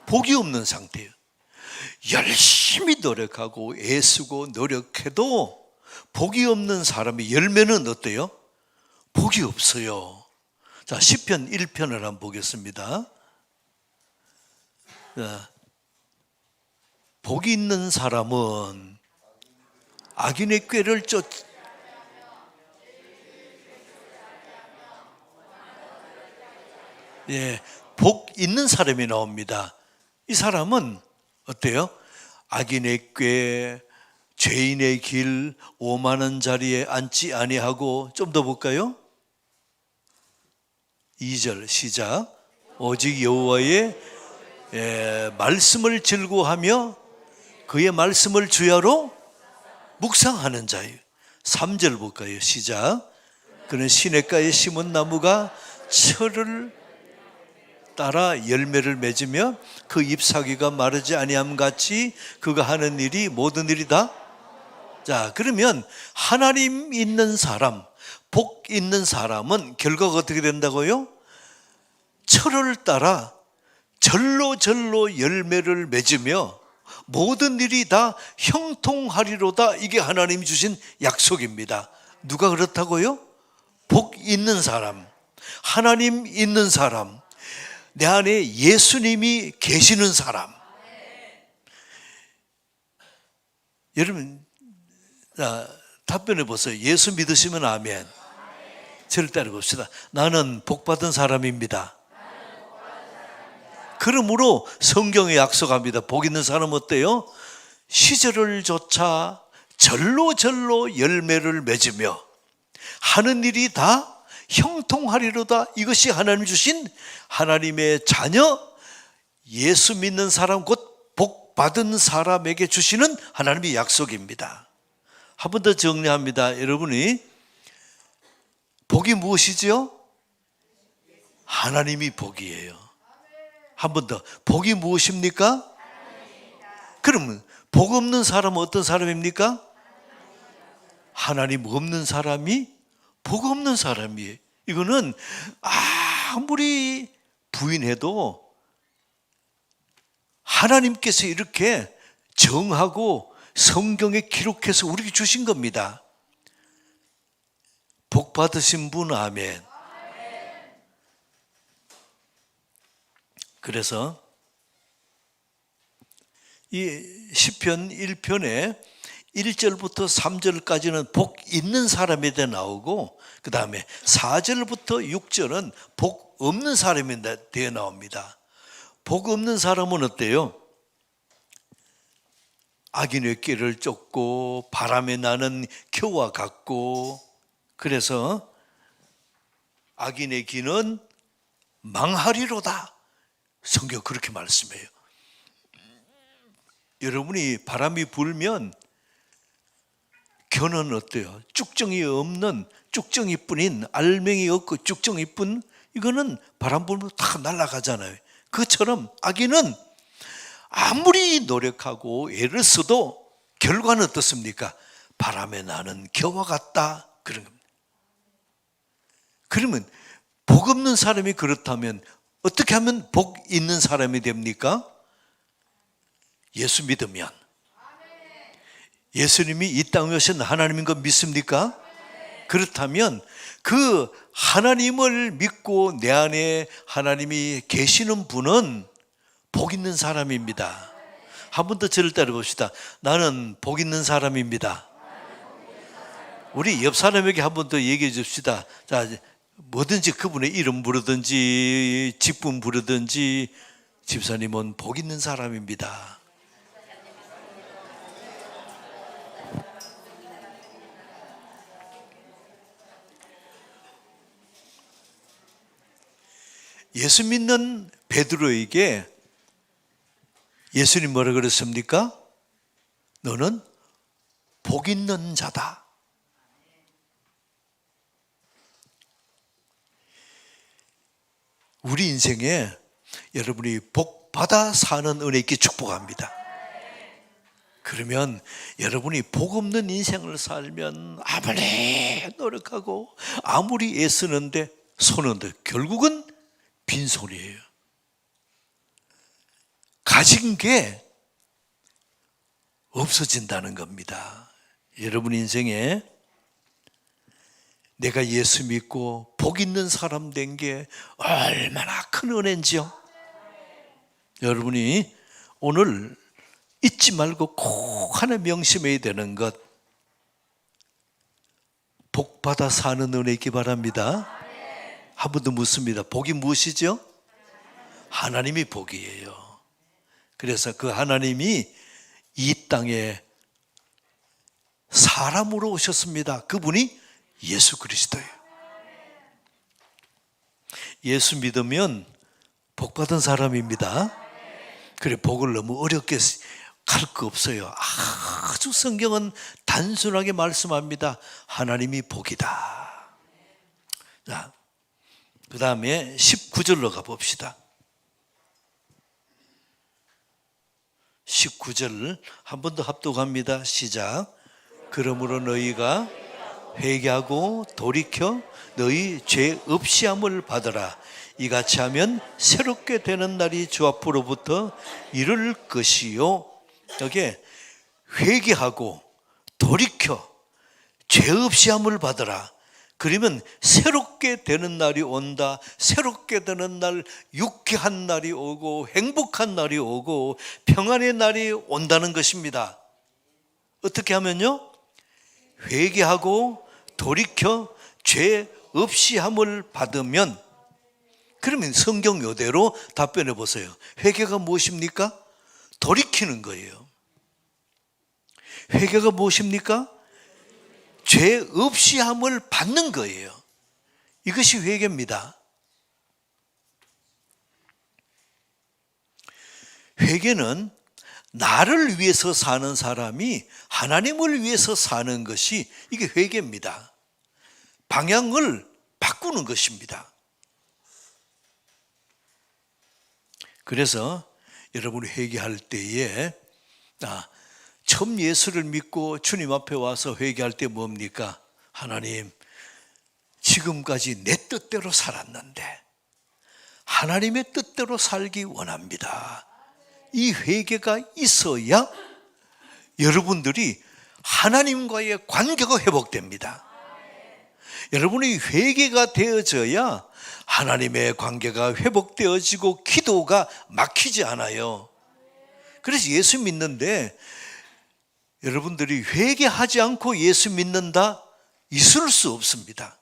복이 없는 상태예요. 열심히 노력하고 애쓰고 노력해도 복이 없는 사람의 열매는 어때요? 복이 없어요. 자, 시편 1편을 한번 보겠습니다. 자, 복이 있는 사람은 악인의 꾀를 복 있는 사람이 나옵니다. 이 사람은 어때요? 악인의 꾀, 죄인의 길, 오만한 자리에 앉지 아니하고, 좀 더 볼까요? 2절 시작. 오직 여호와의 말씀을 즐거워하며 그의 말씀을 주야로 묵상하는 자예요. 3절 볼까요? 시작. 그는 시냇가에 심은 나무가 철을 따라 열매를 맺으며 그 잎사귀가 마르지 아니함 같이 그가 하는 일이 모든 일이 다. 자, 그러면 하나님 있는 사람, 복 있는 사람은 결과가 어떻게 된다고요? 철을 따라 절로 열매를 맺으며 모든 일이 다 형통하리로다. 이게 하나님이 주신 약속입니다. 누가 그렇다고요? 복 있는 사람, 하나님 있는 사람, 내 안에 예수님이 계시는 사람. 여러분, 자, 답변해 보세요. 예수 믿으시면 아멘. 저를 따라 봅시다. 나는 복받은 사람입니다. 그러므로 성경에 약속합니다. 복 있는 사람은 어때요? 시절을 조차 절로 열매를 맺으며 하는 일이 다 형통하리로다. 이것이 하나님 주신 하나님의 자녀, 예수 믿는 사람, 곧 복 받은 사람에게 주시는 하나님의 약속입니다. 한 번 더 정리합니다. 여러분이 복이 무엇이죠? 하나님이 복이에요. 한 번 더, 복이 무엇입니까? 그러면 복 없는 사람은 어떤 사람입니까? 하나님 없는 사람이 복 없는 사람이에요. 이거는 아무리 부인해도 하나님께서 이렇게 정하고 성경에 기록해서 우리에게 주신 겁니다. 복 받으신 분 아멘. 그래서 이 시편 1편에 1절부터 3절까지는 복 있는 사람에 대해 나오고, 그 다음에 4절부터 6절은 복 없는 사람에 대해 나옵니다. 복 없는 사람은 어때요? 악인의 꾀를 쫓고 바람에 나는 겨와 같고, 그래서 악인의 길은 망하리로다. 성경 그렇게 말씀해요. 여러분이 바람이 불면 겨는 어때요? 쭉정이 없는, 쭉정이뿐인, 알맹이 없고 쭉정이뿐, 이거는 바람 불면 다 날아가잖아요. 그처럼 악인은 아무리 노력하고 애를 써도 결과는 어떻습니까? 바람에 나는 겨와 같다. 그런 겁니다. 그러면 복 없는 사람이 그렇다면 어떻게 하면 복 있는 사람이 됩니까? 예수 믿으면. 예수님이 이 땅에 오신 하나님인 거 믿습니까? 그렇다면 그 하나님을 믿고 내 안에 하나님이 계시는 분은 복 있는 사람입니다. 한 번 더 저를 따라 봅시다. 나는 복 있는 사람입니다. 우리 옆 사람에게 한 번 더 얘기해 줍시다. 자, 뭐든지 그분의 이름 부르든지 직분 부르든지, 집사님은 복 있는 사람입니다. 예수 믿는 베드로에게 예수님 뭐라 그랬습니까? 너는 복 있는 자다. 우리 인생에 여러분이 복 받아 사는 은혜 있게 축복합니다. 그러면 여러분이 복 없는 인생을 살면 아무리 노력하고 아무리 애쓰는데 손은데 결국은 빈손이에요. 가진 게 없어진다는 겁니다. 여러분 인생에 내가 예수 믿고 복 있는 사람 된 게 얼마나 큰 은혜인지요. 여러분이 오늘 잊지 말고 꼭 하나 명심해야 되는 것, 복 받아 사는 은혜 있기 바랍니다. 한 번 더 묻습니다. 복이 무엇이죠? 하나님이 복이에요. 그래서 그 하나님이 이 땅에 사람으로 오셨습니다. 그분이 예수 그리스도예요. 예수 믿으면 복 받은 사람입니다. 그래, 복을 너무 어렵게 갈 거 없어요. 아주 성경은 단순하게 말씀합니다. 하나님이 복이다. 자, 그 다음에 19절로 가봅시다. 19절 한 번 더 합독합니다. 시작. 그러므로 너희가 회개하고 돌이켜 너희 죄 없이함을 받으라. 이같이 하면 새롭게 되는 날이 주 앞으로부터 이를 것이요. 여기 회개하고 돌이켜 죄 없이함을 받으라. 그러면 새롭게 되는 날이 온다. 새롭게 되는 날, 유쾌한 날이 오고 행복한 날이 오고 평안의 날이 온다는 것입니다. 어떻게 하면요? 회개하고 돌이켜 죄 없이 함을 받으면, 그러면 성경 요대로 답변해 보세요. 회개가 무엇입니까? 돌이키는 거예요. 회개가 무엇입니까? 죄 없이 함을 받는 거예요. 이것이 회개입니다. 회개는 나를 위해서 사는 사람이 하나님을 위해서 사는 것이, 이게 회개입니다. 방향을 바꾸는 것입니다. 그래서 여러분이 회개할 때에 처음 예수를 믿고 주님 앞에 와서 회개할 때 뭡니까? 하나님, 지금까지 내 뜻대로 살았는데 하나님의 뜻대로 살기 원합니다. 이 회개가 있어야 여러분들이 하나님과의 관계가 회복됩니다. 여러분이 회개가 되어져야 하나님의 관계가 회복되어지고 기도가 막히지 않아요. 그래서 예수 믿는데 여러분들이 회개하지 않고 예수 믿는다? 있을 수 없습니다.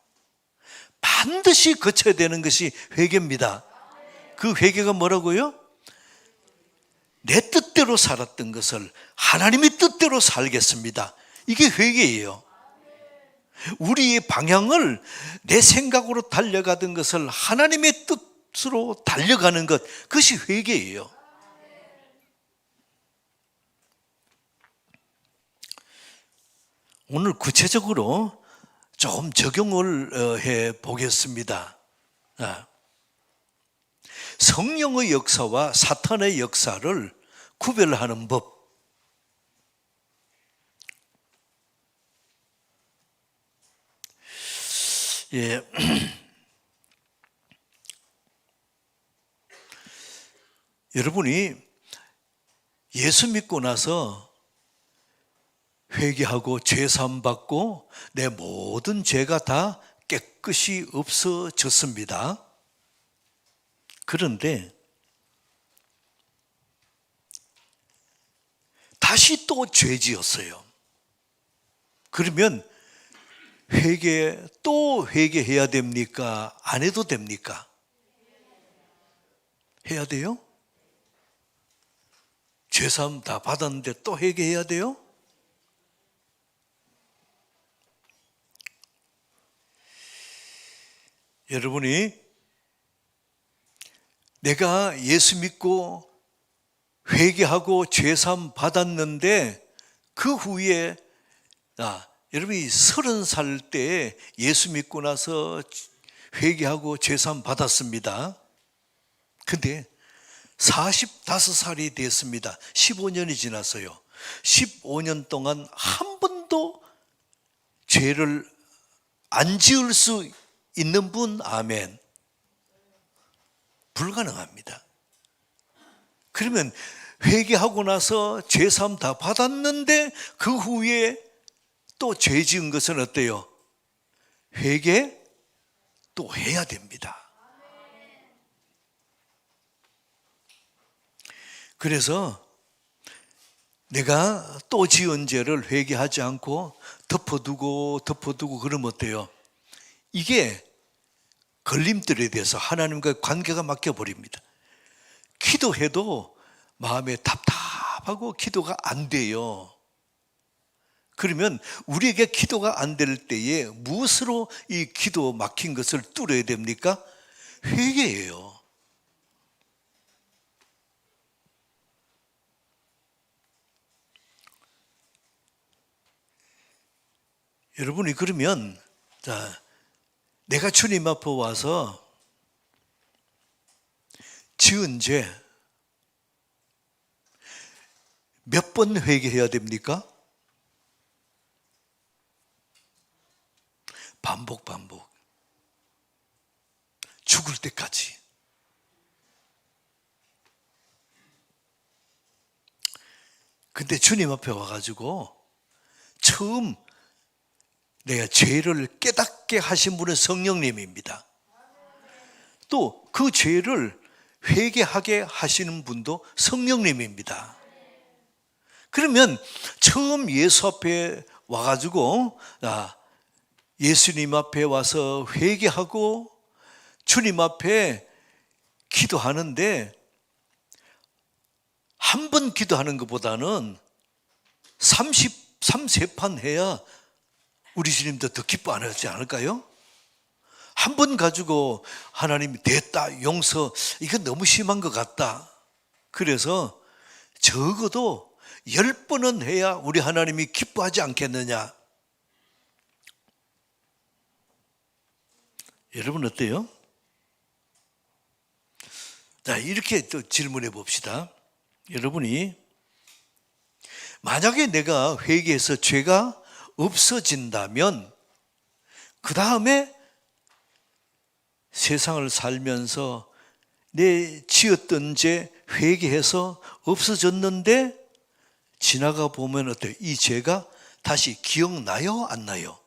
반드시 거쳐야 되는 것이 회개입니다. 그 회개가 뭐라고요? 내 뜻대로 살았던 것을 하나님의 뜻대로 살겠습니다. 이게 회개예요. 우리의 방향을 내 생각으로 달려가던 것을 하나님의 뜻으로 달려가는 것, 그것이 회개예요. 오늘 구체적으로 좀 적용을 해 보겠습니다. 성령의 역사와 사탄의 역사를 구별하는 법. 예. 여러분이 예수 믿고 나서 회개하고 죄사함 받고 내 모든 죄가 다 깨끗이 없어졌습니다. 그런데 다시 또 죄 지었어요. 그러면 또 회개해야 됩니까? 안 해도 됩니까? 해야 돼요? 죄사함 다 받았는데 또 회개해야 돼요? 여러분이 내가 예수 믿고 회개하고 죄사함 받았는데 그 후에 여러분이 30살 때 예수 믿고 나서 회개하고 죄사함 받았습니다. 근데 45살이 됐습니다. 15년이 지났어요. 15년 동안 한 번도 죄를 안 지을 수 있는 분, 아멘. 불가능합니다. 그러면 회개하고 나서 죄사함 다 받았는데 그 후에 또 죄 지은 것은 어때요? 회개 또 해야 됩니다. 그래서 내가 또 지은 죄를 회개하지 않고 덮어두고 그러면 어때요? 이게 걸림돌에 대해서 하나님과의 관계가 막혀버립니다. 기도해도 마음에 답답하고 기도가 안 돼요. 그러면 우리에게 기도가 안 될 때에 무엇으로 이 기도 막힌 것을 뚫어야 됩니까? 회개예요. 여러분이 그러면 자, 내가 주님 앞에 와서 지은 죄 몇 번 회개해야 됩니까? 반복. 죽을 때까지. 근데 주님 앞에 와가지고 처음 내가 죄를 깨닫게 하신 분은 성령님입니다. 또 그 죄를 회개하게 하시는 분도 성령님입니다. 그러면 처음 예수 앞에 와가지고 예수님 앞에 와서 회개하고 주님 앞에 기도하는데 한 번 기도하는 것보다는 33판 해야 우리 주님도 더 기뻐 안 하지 않을까요? 한 번 가지고 하나님이 됐다, 용서, 이건 너무 심한 것 같다. 그래서 적어도 10번은 해야 우리 하나님이 기뻐하지 않겠느냐. 여러분 어때요? 자, 이렇게 또 질문해 봅시다. 여러분이 만약에 내가 회개해서 죄가 없어진다면 그 다음에 세상을 살면서 내 지었던 죄 회개해서 없어졌는데 지나가 보면 어때요? 이 죄가 다시 기억나요? 안 나요?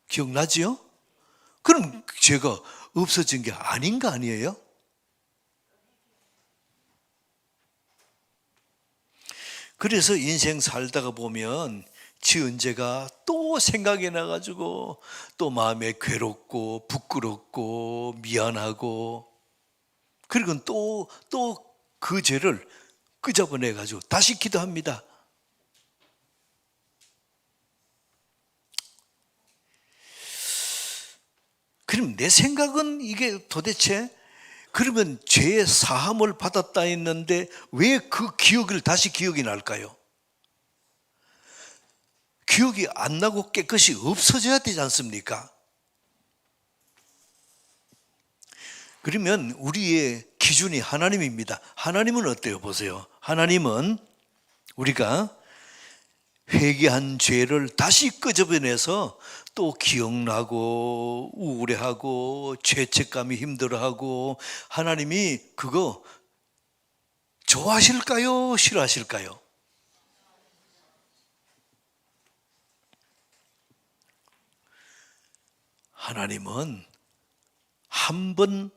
기억나지요? 그럼 죄가 없어진 게 아닌 거 아니에요? 그래서 인생 살다가 보면 지은 죄가 또 생각이 나가지고 또 마음에 괴롭고 부끄럽고 미안하고 그리고 또 그 죄를 끄집어내가지고 다시 기도합니다. 그럼 내 생각은 이게 도대체 그러면 죄의 사함을 받았다 했는데 왜 그 기억을 다시 기억이 날까요? 기억이 안 나고 깨끗이 없어져야 되지 않습니까? 그러면 우리의 기준이 하나님입니다. 하나님은 어때요? 보세요. 하나님은 우리가 회개한 죄를 다시 끄집어내서 또 기억나고 우울해하고 죄책감이 힘들어하고 하나님이 그거 좋아하실까요? 싫어하실까요? 하나님은 한 번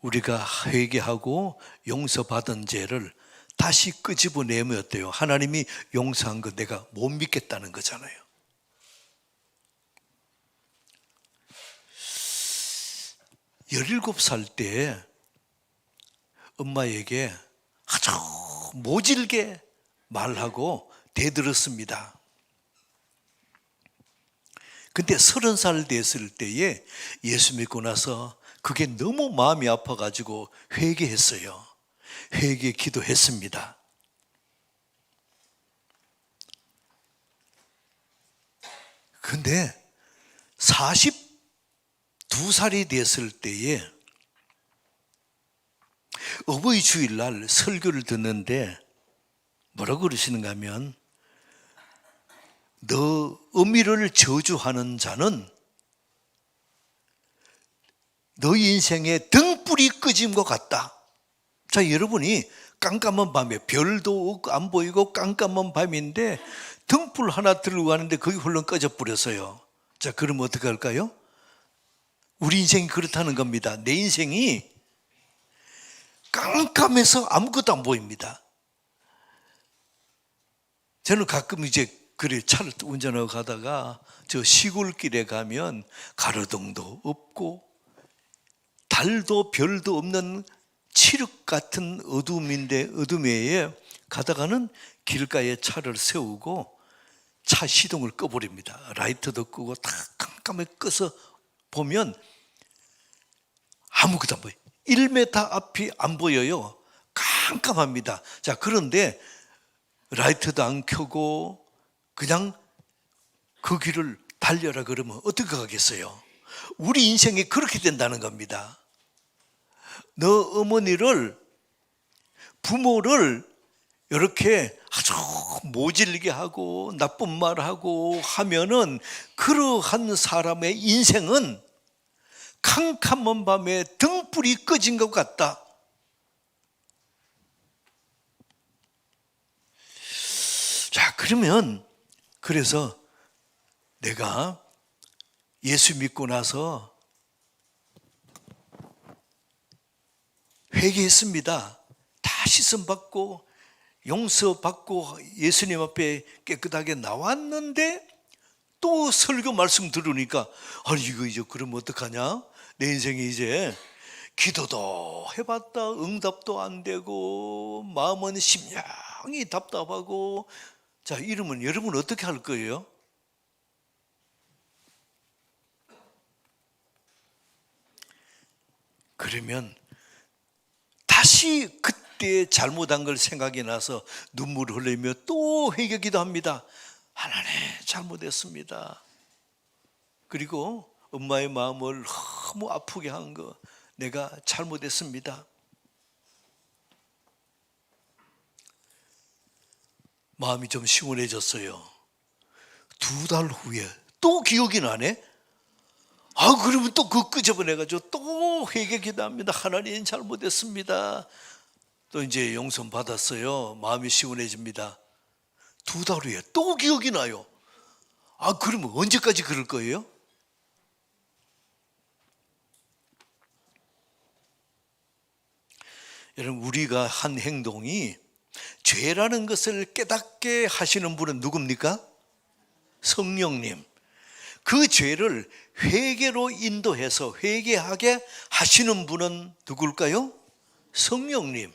우리가 회개하고 용서받은 죄를 다시 끄집어내면 어때요? 하나님이 용서한 거 내가 못 믿겠다는 거잖아요. 열일곱 살 때 엄마에게 아주 모질게 말하고 대들었습니다. 근데 30살 됐을 때에 예수 믿고 나서 그게 너무 마음이 아파가지고 회개했어요. 회개 기도했습니다. 근데 42살이 됐을 때에 어버이 주일날 설교를 듣는데 뭐라고 그러시는가 하면 너 어미를 저주하는 자는 너 인생의 등불이 꺼진 것 같다. 자, 여러분이 깜깜한 밤에 별도 안 보이고 깜깜한 밤인데 등불 하나 들고 가는데 거기 홀로 꺼져 버렸어요. 자, 그럼 어떻게 할까요? 우리 인생이 그렇다는 겁니다. 내 인생이 깜깜해서 아무것도 안 보입니다. 저는 가끔 그래 차를 운전하고 가다가 저 시골길에 가면 가로등도 없고 달도 별도 없는 칠흑 같은 어둠인데 어둠에 가다가는 길가에 차를 세우고 차 시동을 꺼버립니다. 라이트도 끄고 다 깜깜하게 꺼서 보면 아무것도 안 보여요. 1m 앞이 안 보여요. 깜깜합니다. 자, 그런데 라이트도 안 켜고 그냥 그 길을 달려라 그러면 어떻게 가겠어요? 우리 인생이 그렇게 된다는 겁니다. 너 어머니를, 부모를 이렇게 아주 모질게 하고 나쁜 말하고 하면은 그러한 사람의 인생은 캄캄한 밤에 등불이 꺼진 것 같다. 자, 그러면 그래서 내가 예수 믿고 나서 회개했습니다. 다 시선 받고 용서받고 예수님 앞에 깨끗하게 나왔는데 또 설교 말씀 들으니까 아니 이거 이제 그러면 어떡하냐? 내 인생이 이제 기도도 해봤다 응답도 안 되고 마음은 심령이 답답하고 자 이러면 여러분 어떻게 할 거예요? 그러면 다시 그때 잘못한 걸 생각이 나서 눈물을 흘리며 또 회개기도 합니다. 하나님 잘못했습니다. 그리고 엄마의 마음을 너무 아프게 한 거 내가 잘못했습니다. 마음이 좀 시원해졌어요. 2달 후에 또 기억이 나네. 아 그러면 또 그 끄집어내가지고 또 회개 기도합니다. 하나님 잘못했습니다. 또 이제 용서 받았어요. 마음이 시원해집니다. 2달 후에 또 기억이 나요. 아 그러면 언제까지 그럴 거예요? 여러분 우리가 한 행동이 죄라는 것을 깨닫게 하시는 분은 누굽니까? 성령님. 그 죄를 회개로 인도해서 회개하게 하시는 분은 누굴까요? 성령님.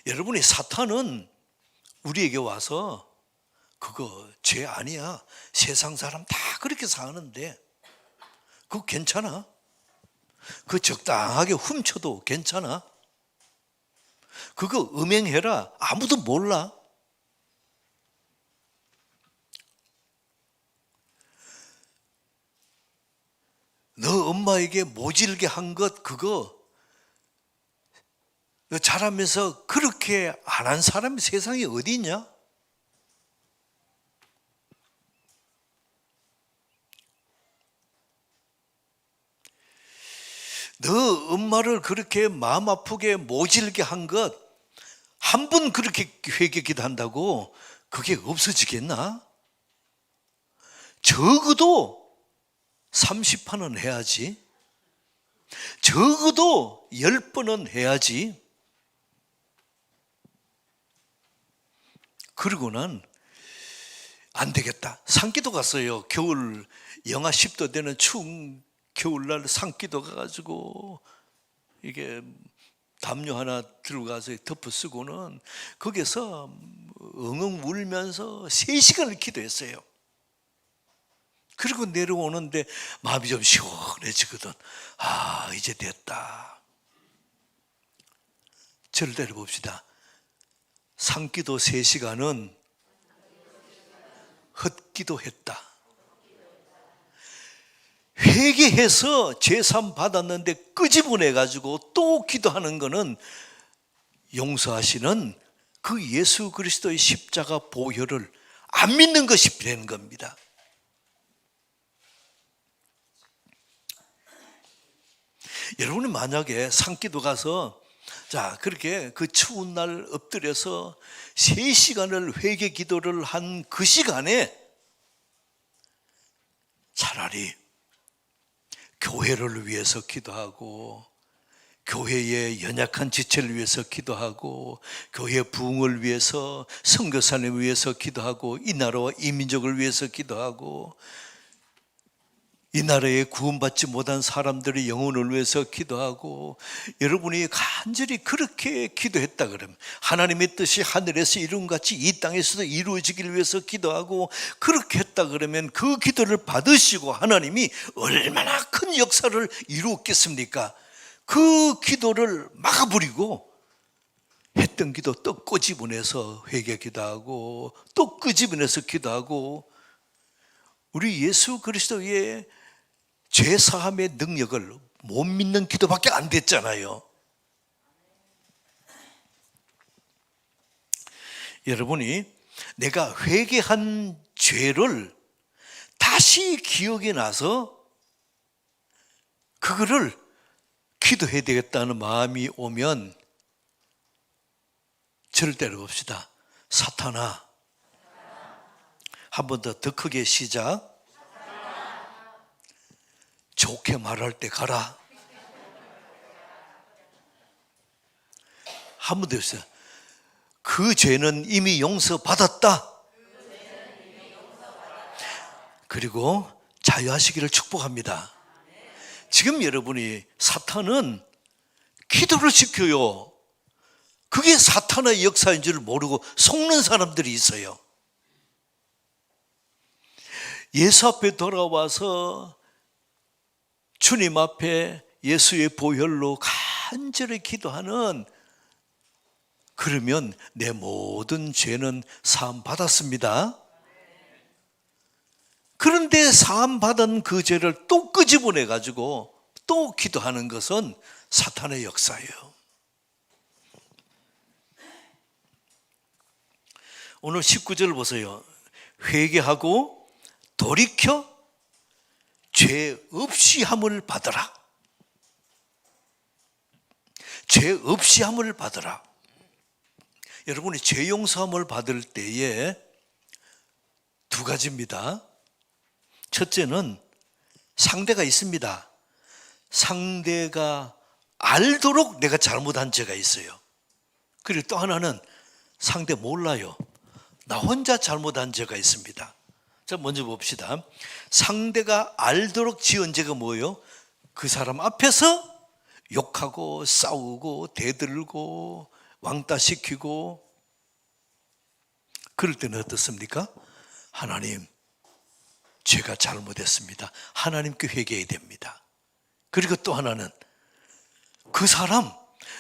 여러분이 사탄은 우리에게 와서 그거 죄 아니야. 세상 사람 다 그렇게 사는데 그거 괜찮아. 그거 적당하게 훔쳐도 괜찮아. 그거 음행해라. 아무도 몰라. 너 엄마에게 모질게 한 것 그거 너 자라면서 그렇게 안 한 사람이 세상에 어디 있냐? 너 엄마를 그렇게 마음 아프게 모질게 한 것 한 번 그렇게 회개기도 한다고 그게 없어지겠나? 적어도 30판은 해야지. 적어도 10번은 해야지. 그러고는 안 되겠다. 산기도 갔어요. 겨울 영하 10도 되는 추운 겨울날 산기도 가가지고 이게 담요 하나 들고 가서 덮어 쓰고는 거기서 엉엉 울면서 3시간을 기도했어요. 그리고 내려오는데 마음이 좀 시원해지거든. 아 이제 됐다. 저를 내려봅시다. 산기도 3시간은 헛기도했다. 회개해서 제삼 받았는데 끄집어내가지고 또 기도하는 거는 용서하시는 그 예수 그리스도의 십자가 보혈을 안 믿는 것이 되는 겁니다. 여러분이 만약에 산기도 가서 자 그렇게 그 추운 날 엎드려서 3시간을 회개 기도를 한 그 시간에 차라리 교회를 위해서 기도하고 교회의 연약한 지체를 위해서 기도하고 교회 부흥을 위해서 선교사님을 위해서 기도하고 이 나라와 이 민족을 위해서 기도하고 이 나라에 구원받지 못한 사람들의 영혼을 위해서 기도하고 여러분이 간절히 그렇게 기도했다 그러면 하나님의 뜻이 하늘에서 이룬 같이 이 땅에서도 이루어지길 위해서 기도하고 그렇게 했다 그러면 그 기도를 받으시고 하나님이 얼마나 큰 역사를 이루었겠습니까? 그 기도를 막아버리고 했던 기도 또 끄집어내서 회개 기도하고 또 끄집어내서 기도하고 우리 예수 그리스도의 죄 사함의 능력을 못 믿는 기도밖에 안 됐잖아요. 여러분이 내가 회개한 죄를 다시 기억이 나서 그거를 기도해야 되겠다는 마음이 오면 저를 때려봅시다. 사탄아, 한 번 더 크게 시작. 좋게 말할 때 가라. 한 번 더 했어요. 그 죄는 이미 용서받았다. 그리고 자유하시기를 축복합니다. 지금 여러분이 사탄은 기도를 시켜요. 그게 사탄의 역사인 줄 모르고 속는 사람들이 있어요. 예수 앞에 돌아와서 주님 앞에 예수의 보혈로 간절히 기도하는, 그러면 내 모든 죄는 사함 받았습니다. 그런데 사함 받은 그 죄를 또 끄집어내 가지고 또 기도하는 것은 사탄의 역사예요. 오늘 19절 보세요. 회개하고 돌이켜 죄 없이 함을 받으라. 죄 없이 함을 받으라. 여러분이 죄 용서함을 받을 때에 두 가지입니다. 첫째는 상대가 있습니다. 상대가 알도록 내가 잘못한 죄가 있어요. 그리고 또 하나는 상대 몰라요. 나 혼자 잘못한 죄가 있습니다. 자, 먼저 봅시다. 상대가 알도록 지은 죄가 뭐예요? 그 사람 앞에서 욕하고 싸우고 대들고 왕따시키고, 그럴 때는 어떻습니까? 하나님, 제가 잘못했습니다. 하나님께 회개해야 됩니다. 그리고 또 하나는 그 사람,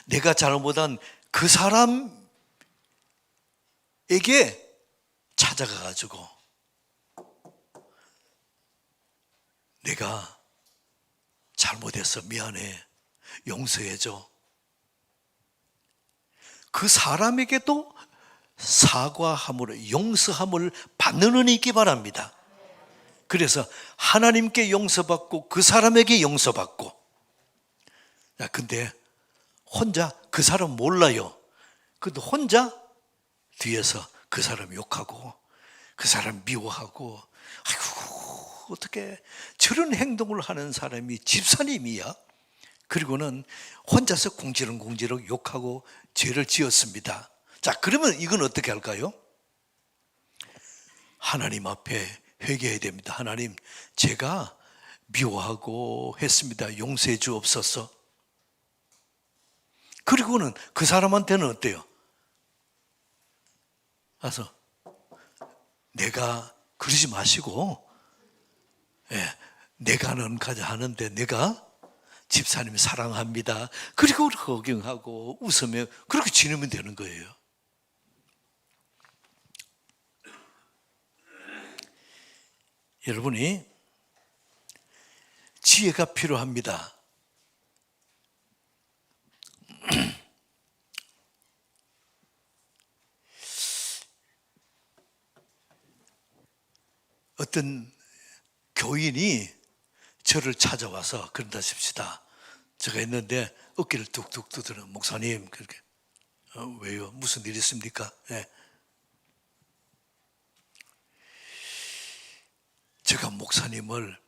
내가 잘못한 그 사람에게 찾아가 가지고 내가 잘못했어, 미안해, 용서해줘. 그 사람에게도 사과함으로 용서함을 받는 은이 있기 바랍니다. 그래서 하나님께 용서받고 그 사람에게 용서받고. 야, 근데 혼자 그 사람 몰라요. 근데 혼자 뒤에서 그 사람 욕하고 그 사람 미워하고, 아이고 어떻게 저런 행동을 하는 사람이 집사님이야? 그리고는 혼자서 궁지렁궁지렁 욕하고 죄를 지었습니다. 자, 그러면 이건 어떻게 할까요? 하나님 앞에 회개해야 됩니다. 하나님, 제가 미워하고 했습니다. 용서해 주옵소서. 그리고는 그 사람한테는 어때요? 가서 내가 그러지 마시고, 내가는 가자 하는데 내가 집사님 사랑합니다. 그리고 허경하고 웃으며 그렇게 지내면 되는 거예요. 여러분이 지혜가 필요합니다. 어떤 교인이 저를 찾아와서 그런다 싶시다. 제가 있는데 어깨를 툭툭 두드려. 목사님, 그렇게 왜요? 무슨 일 있습니까? 제가 목사님을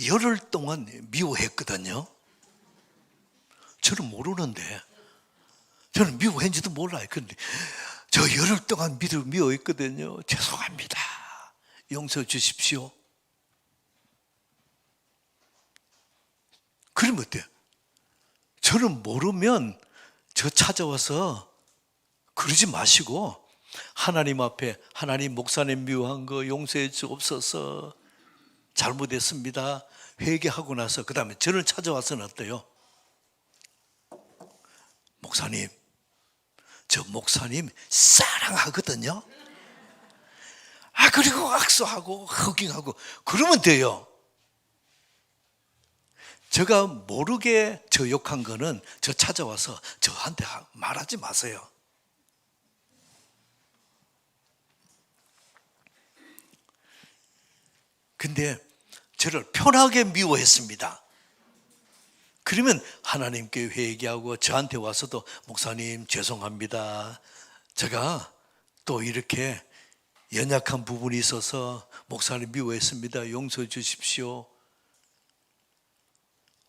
열흘 동안 미워했거든요. 저는 모르는데, 저는 미워했는지도 몰라요. 그런데 저 열흘 동안 미워했거든요. 죄송합니다. 용서해 주십시오. 그러면 어때요? 저는 모르면 저 찾아와서 그러지 마시고 하나님 앞에, 하나님, 목사님 미워한 거 용서해 주옵소서, 잘못했습니다, 회개하고 나서 그 다음에 저를 찾아와서는 어때요? 목사님, 저 목사님 사랑하거든요. 그리고 악수하고 허깅하고 그러면 돼요. 제가 모르게 저 욕한 거는 저 찾아와서 저한테 말하지 마세요. 근데 저를 편하게 미워했습니다. 그러면 하나님께 회개하고 저한테 와서도 목사님 죄송합니다. 제가 또 이렇게 연약한 부분이 있어서 목사님 미워했습니다. 용서해 주십시오.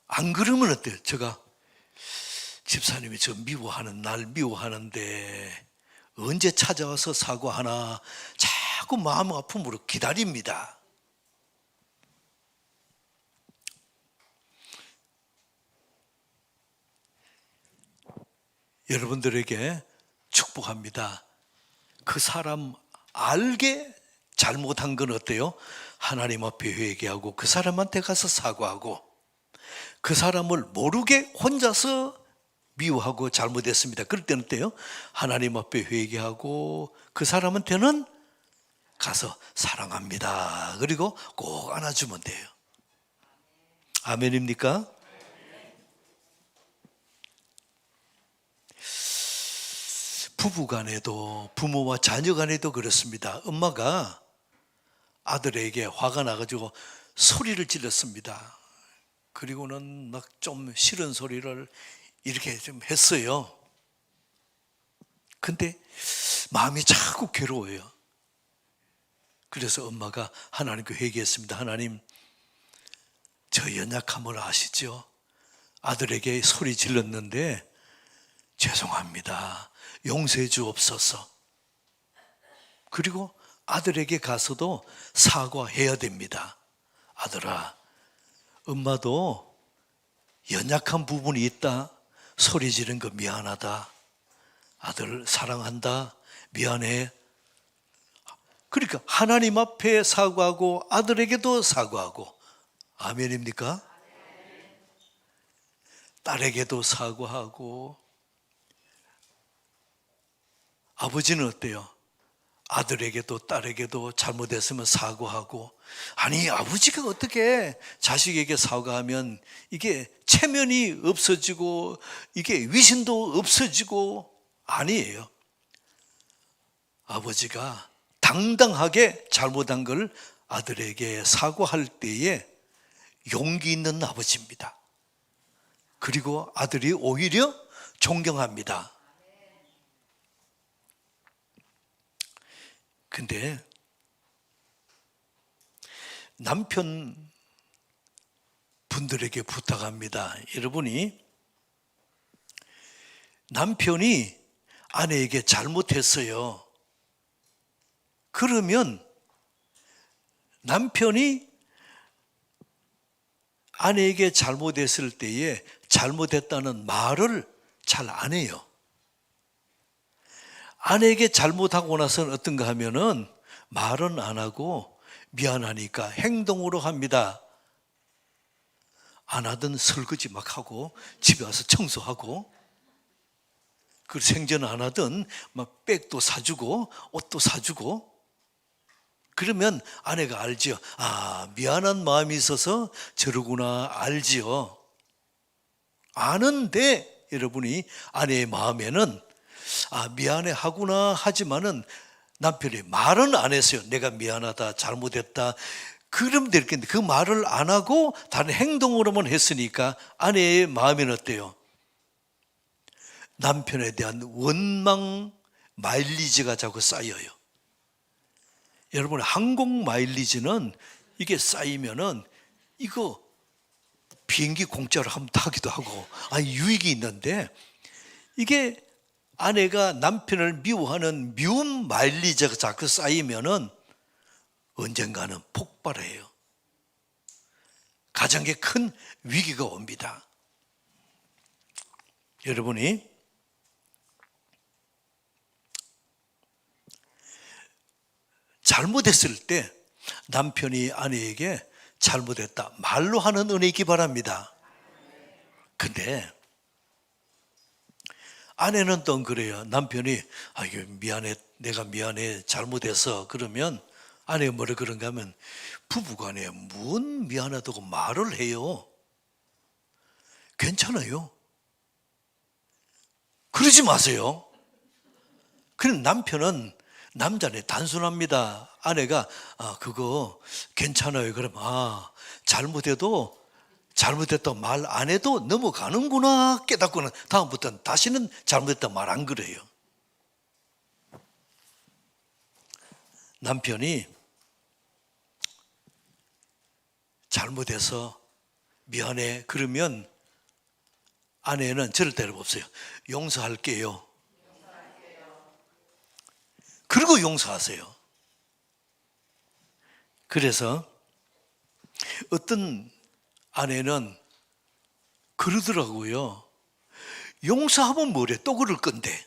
안 그러면 어때요? 제가 집사님이 저 미워하는 날 미워하는데 언제 찾아와서 사과하나 자꾸 마음 아픔으로 기다립니다. 여러분들에게 축복합니다. 그 사람 알게 잘못한 건 어때요? 하나님 앞에 회개하고 그 사람한테 가서 사과하고, 그 사람을 모르게 혼자서 미워하고 잘못했습니다. 그럴 때는 어때요? 하나님 앞에 회개하고 그 사람한테는 가서 사랑합니다. 그리고 꼭 안아주면 돼요. 아멘입니까? 부부간에도 부모와 자녀간에도 그렇습니다. 엄마가 아들에게 화가 나가지고 소리를 질렀습니다. 그리고는 막 좀 싫은 소리를 이렇게 좀 했어요. 근데 마음이 자꾸 괴로워요. 그래서 엄마가 하나님께 회개했습니다. 하나님, 저 연약함을 아시죠? 아들에게 소리 질렀는데 죄송합니다. 용서해 주옵소서. 그리고 아들에게 가서도 사과해야 됩니다. 아들아, 엄마도 연약한 부분이 있다. 소리 지른 거 미안하다. 아들 사랑한다. 미안해. 그러니까 하나님 앞에 사과하고 아들에게도 사과하고. 아멘입니까? 딸에게도 사과하고. 아버지는 어때요? 아들에게도 딸에게도 잘못했으면 사과하고. 아니, 아버지가 어떻게 자식에게 사과하면 이게 체면이 없어지고 이게 위신도 없어지고. 아니에요. 아버지가 당당하게 잘못한 걸 아들에게 사과할 때에 용기 있는 아버지입니다. 그리고 아들이 오히려 존경합니다. 근데 남편 분들에게 부탁합니다. 여러분이 남편이 아내에게 잘못했어요. 그러면 남편이 아내에게 잘못했을 때에 잘못했다는 말을 잘 안 해요. 아내에게 잘못하고 나서는 어떤가 하면은 말은 안 하고 미안하니까 행동으로 합니다. 안 하던 설거지 막 하고 집에 와서 청소하고, 그 생전 안 하던 막 백도 사주고 옷도 사주고. 그러면 아내가 알지요. 아, 미안한 마음이 있어서 저러구나 알지요. 아는데 여러분이 아내의 마음에는 아, 미안해 하구나 하지만은 남편이 말은 안 했어요. 내가 미안하다, 잘못했다. 그러면 될 텐데 그 말을 안 하고 다른 행동으로만 했으니까 아내의 마음에는 어때요? 남편에 대한 원망 마일리지가 자꾸 쌓여요. 여러분, 항공 마일리지는 이게 쌓이면은 이거 비행기 공짜로 한번 타기도 하고 유익이 있는데, 이게 아내가 남편을 미워하는 미움 마일리지가 자꾸 쌓이면은 언젠가는 폭발해요. 가정에 큰 위기가 옵니다. 여러분이 잘못했을 때 남편이 아내에게 잘못했다 말로 하는 은혜 있기 바랍니다. 근데 아내는 또 그래요. 남편이 이거 미안해, 내가 미안해, 잘못했어. 그러면 아내가 뭐라 그런가 하면 부부간에 뭔 미안하다고 말을 해요. 괜찮아요. 그러지 마세요. 그럼 남편은 남자네 단순합니다. 아내가 그거 괜찮아요. 그럼 잘못해도 잘못했다고 말 안 해도 넘어가는구나 깨닫고는 다음부터는 다시는 잘못했다고 말 안 그래요. 남편이 잘못해서 미안해 그러면 아내는 저를 때려봅어요. 용서할게요. 그리고 용서하세요. 그래서 어떤 아내는 그러더라고요. 용서하면 뭐래? 또 그럴 건데.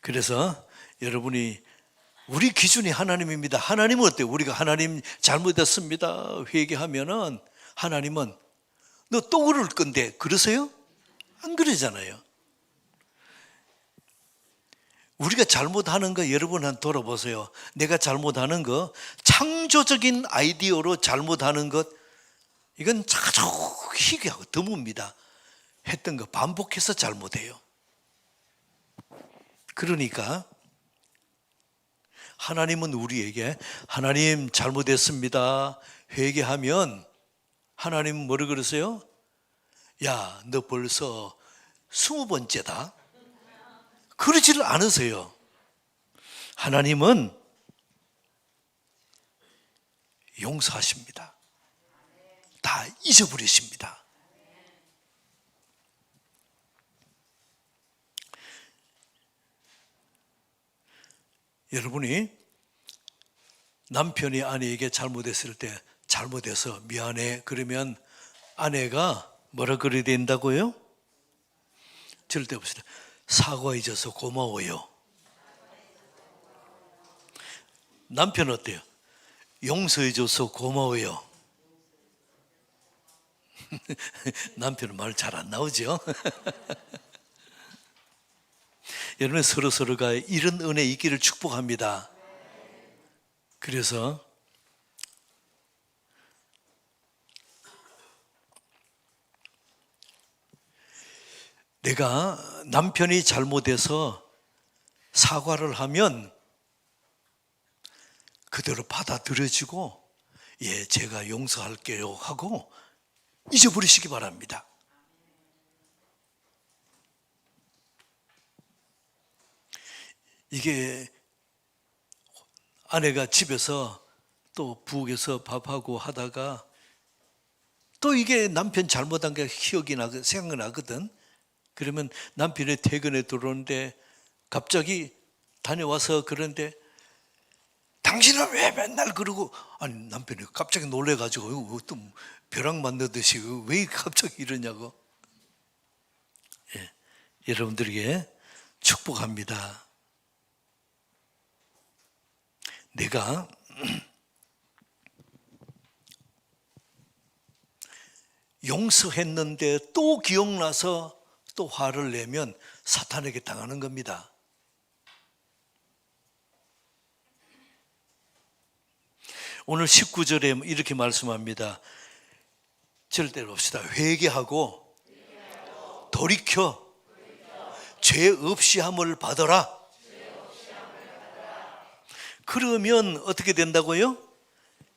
그래서 여러분이 우리 기준이 하나님입니다. 하나님은 어때요? 우리가 하나님 잘못했습니다 회개하면은 하나님은 너 또 그럴 건데 그러세요? 안 그러잖아요. 우리가 잘못하는 거 여러분 한번 돌아보세요. 내가 잘못하는 거 창조적인 아이디어로 잘못하는 것 이건 아주 희귀하고 드뭅니다. 했던 거 반복해서 잘못해요. 그러니까 하나님은 우리에게 하나님 잘못했습니다 회개하면 하나님은 뭐를 그러세요? 야, 너 벌써 20번째다. 그러지를 않으세요. 하나님은 용서하십니다. 다 잊어버리십니다. 여러분이 남편이 아내에게 잘못했을 때 잘못해서 미안해 그러면 아내가 뭐라 그래야 된다고요? 절대 봅시다. 사과해줘서 고마워요. 남편 어때요? 용서해줘서 고마워요. 남편은 말 잘 안 나오죠? 여러분 서로가 이런 은혜 있기를 축복합니다. 그래서 내가 남편이 잘못해서 사과를 하면 그대로 받아들여지고 예, 제가 용서할게요 하고 잊어버리시기 바랍니다. 이게 아내가 집에서 또 부엌에서 밥하고 하다가 또 이게 남편 잘못한 게 기억이 생각나거든. 그러면 남편이 퇴근에 들어오는데 갑자기 다녀와서 그런데 당신은 왜 맨날 그러고 아니 남편이 갑자기 놀래가지고 또 벼락 맞는 듯이 왜 갑자기 이러냐고. 예, 여러분들에게 축복합니다. 내가 용서했는데 또 기억나서 또 화를 내면 사탄에게 당하는 겁니다. 오늘 19절에 이렇게 말씀합니다. 절대로 봅시다. 회개하고 돌이켜 죄 없이 함을 받아라. 그러면 어떻게 된다고요?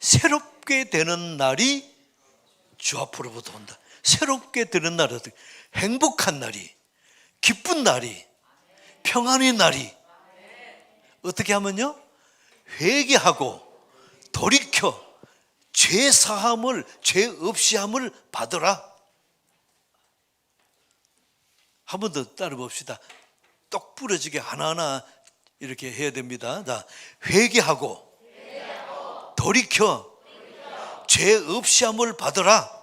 새롭게 되는 날이 주 앞으로부터 온다. 새롭게 되는 날이 행복한 날이, 기쁜 날이, 평안의 날이 어떻게 하면요? 회개하고 돌이켜 죄 사함을, 죄 없이 함을 받으라. 한 번 더 따라 봅시다. 똑 부러지게 하나하나 이렇게 해야 됩니다. 자, 회개하고 돌이켜 죄 없이 함을 받으라.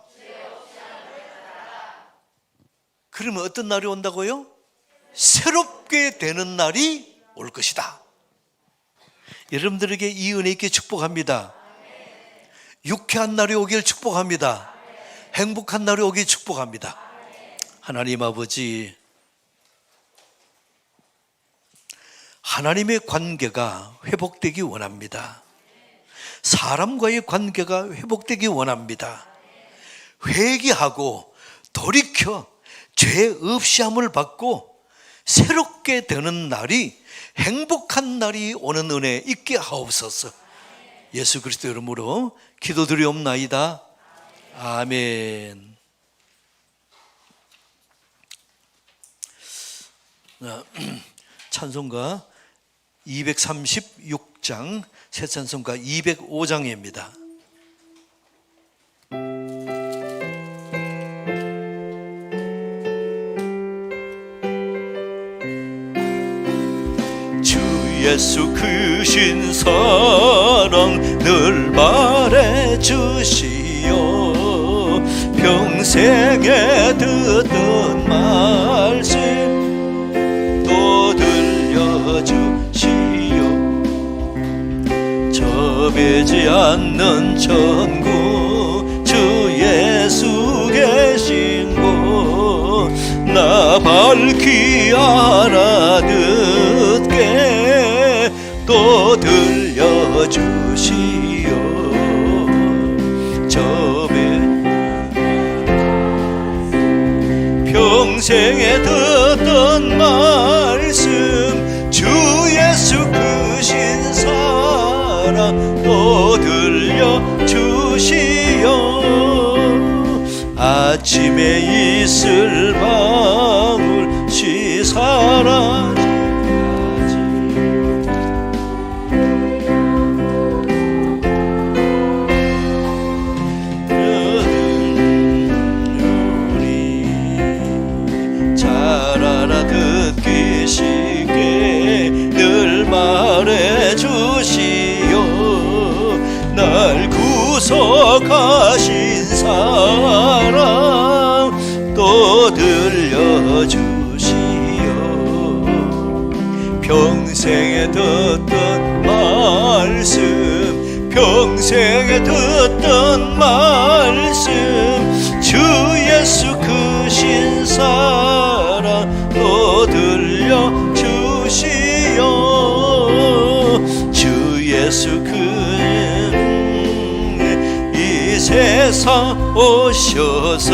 그러면 어떤 날이 온다고요? 새롭게 되는 날이 올 것이다. 여러분들에게 이 은혜 있게 축복합니다. 유쾌한 날이 오길 축복합니다. 행복한 날이 오길 축복합니다. 하나님 아버지, 하나님의 관계가 회복되기 원합니다. 사람과의 관계가 회복되기 원합니다. 회개하고 돌이켜 죄 없이함을 받고 새롭게 되는 날이, 행복한 날이 오는 은혜 있게 하옵소서. 예수 그리스도 이름으로 기도드리옵나이다. 아멘. 찬송가 236장, 새 찬송가 205장입니다. 주 예수 크신 사랑 늘 말해 주시오. 평생에 듣던 말씀 또 들려주시오. 접이지 않는 천국 주 예수 계신 곳 나 밝히 알아듣게 또 들려주시오. 평생에 듣던 말씀 주 예수 크신 사랑 또 들려주시오. 아침에 있을 방울 시사라지까지 늘 말해주시오. 날 구속하신 사랑 또 들려주시오. 평생에 듣던 말씀, 평생에 듣던 말씀 주 예수 크신 사랑 또 들려주시오. 주 예수 이 세상 오셔서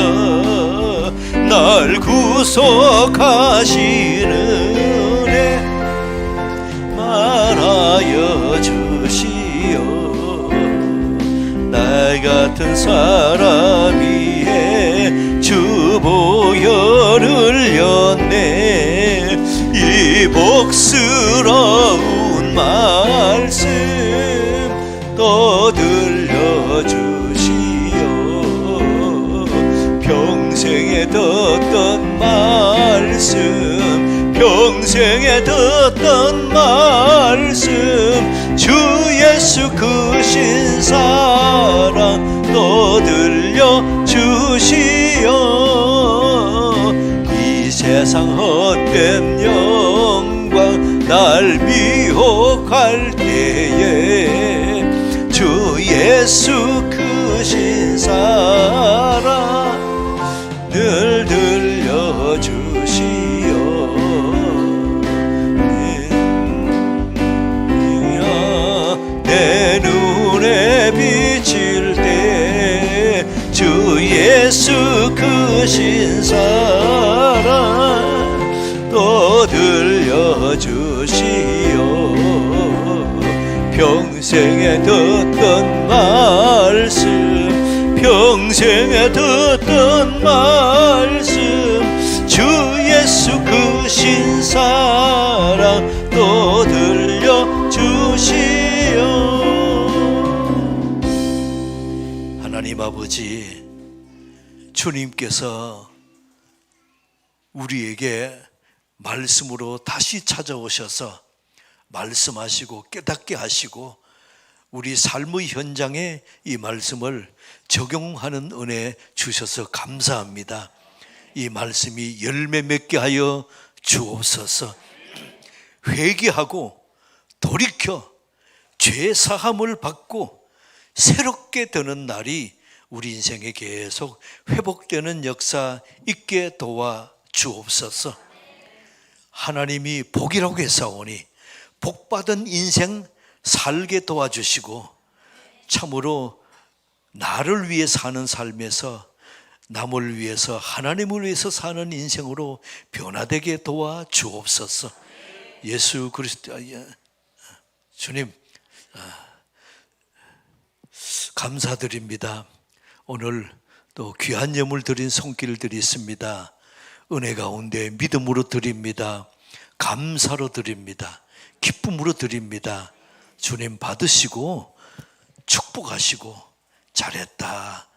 날 구속하시는 은혜 말하여 주시오. 나 같은 사람 위에 주 보혈을 흘렸네. 이 복스러운 말씀 또 들려주시오. 평생에 듣던 말씀, 평생에 듣던 말씀 주 예수 크신 사랑 또 들려주시오. 이 세상 헛된 영광 날 미혹할 때에 주 예수 크신 사랑 늘 들려주시오. 내 눈에 비칠 때 주 예수 크신 사랑 또 들려주시오. 평생에 듣던 말씀, 평생에 듣던 말씀 주 예수 크신 사랑 또 들려주시오. 하나님 아버지, 주님께서 우리에게 말씀으로 다시 찾아오셔서 말씀하시고 깨닫게 하시고 우리 삶의 현장에 이 말씀을 적용하는 은혜 주셔서 감사합니다. 이 말씀이 열매 맺게 하여 주옵소서. 회개하고 돌이켜 죄 사함을 받고 새롭게 되는 날이 우리 인생에 계속 회복되는 역사 있게 도와 주옵소서. 하나님이 복이라고 했사오니 복받은 인생 살게 도와주시고 참으로 나를 위해 사는 삶에서 남을 위해서 하나님을 위해서 사는 인생으로 변화되게 도와 주옵소서. 예수 그리스도 주님 감사드립니다. 오늘 또 귀한 예물 드린 손길들이 있습니다. 은혜 가운데 믿음으로 드립니다. 감사로 드립니다. 기쁨으로 드립니다. 주님 받으시고 축복하시고 잘했다.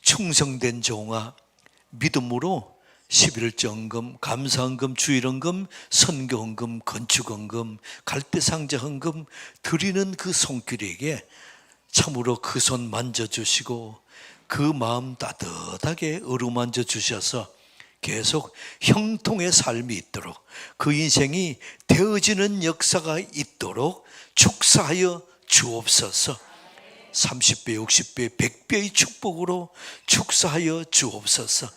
충성된 종아 믿음으로 11조헌금, 감사헌금, 주일헌금, 선교헌금, 건축헌금, 갈대상자헌금 드리는 그 손길에게 참으로 그 손 만져주시고 그 마음 따뜻하게 어루만져 주셔서 계속 형통의 삶이 있도록 그 인생이 되어지는 역사가 있도록 축사하여 주옵소서. 30배, 60배, 100배의 축복으로 축사하여 주옵소서.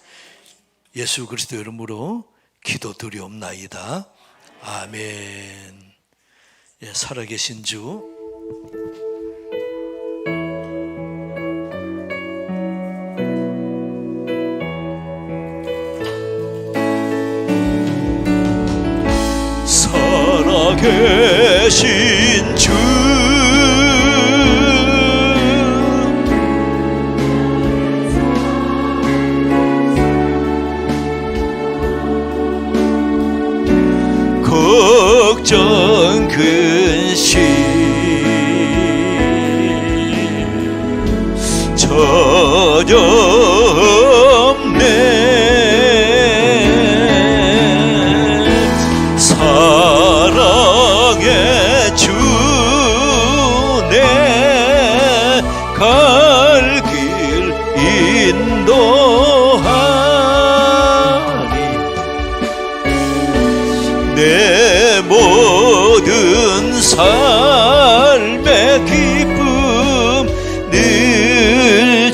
예수 그리스도 이름으로 기도드리옵나이다. 아멘. 예, 살아계신 주 살아계신 주 걱정 근심 전혀 없네. 사랑의 주 내 갈 길 인도하니 내 모든 삶의 기쁨 늘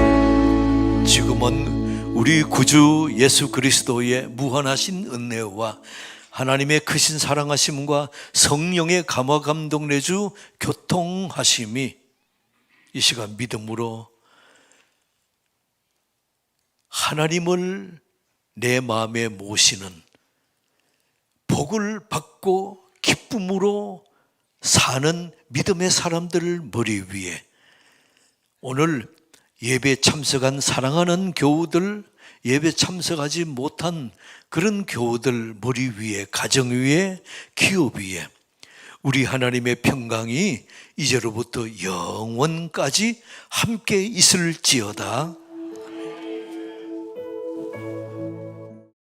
충만하네. 지금은 우리 구주 예수 그리스도의 무한하신 은혜와 하나님의 크신 사랑하심과 성령의 감화 감동 내주 교통하심이 이 시간 믿음으로 하나님을 내 마음에 모시는 복을 받고 기쁨으로 사는 믿음의 사람들 머리 위에 오늘 예배 참석한 사랑하는 교우들, 예배 참석하지 못한 그런 교우들 머리 위에, 가정 위에, 기업 위에 우리 하나님의 평강이 이제로부터 영원까지 함께 있을지어다.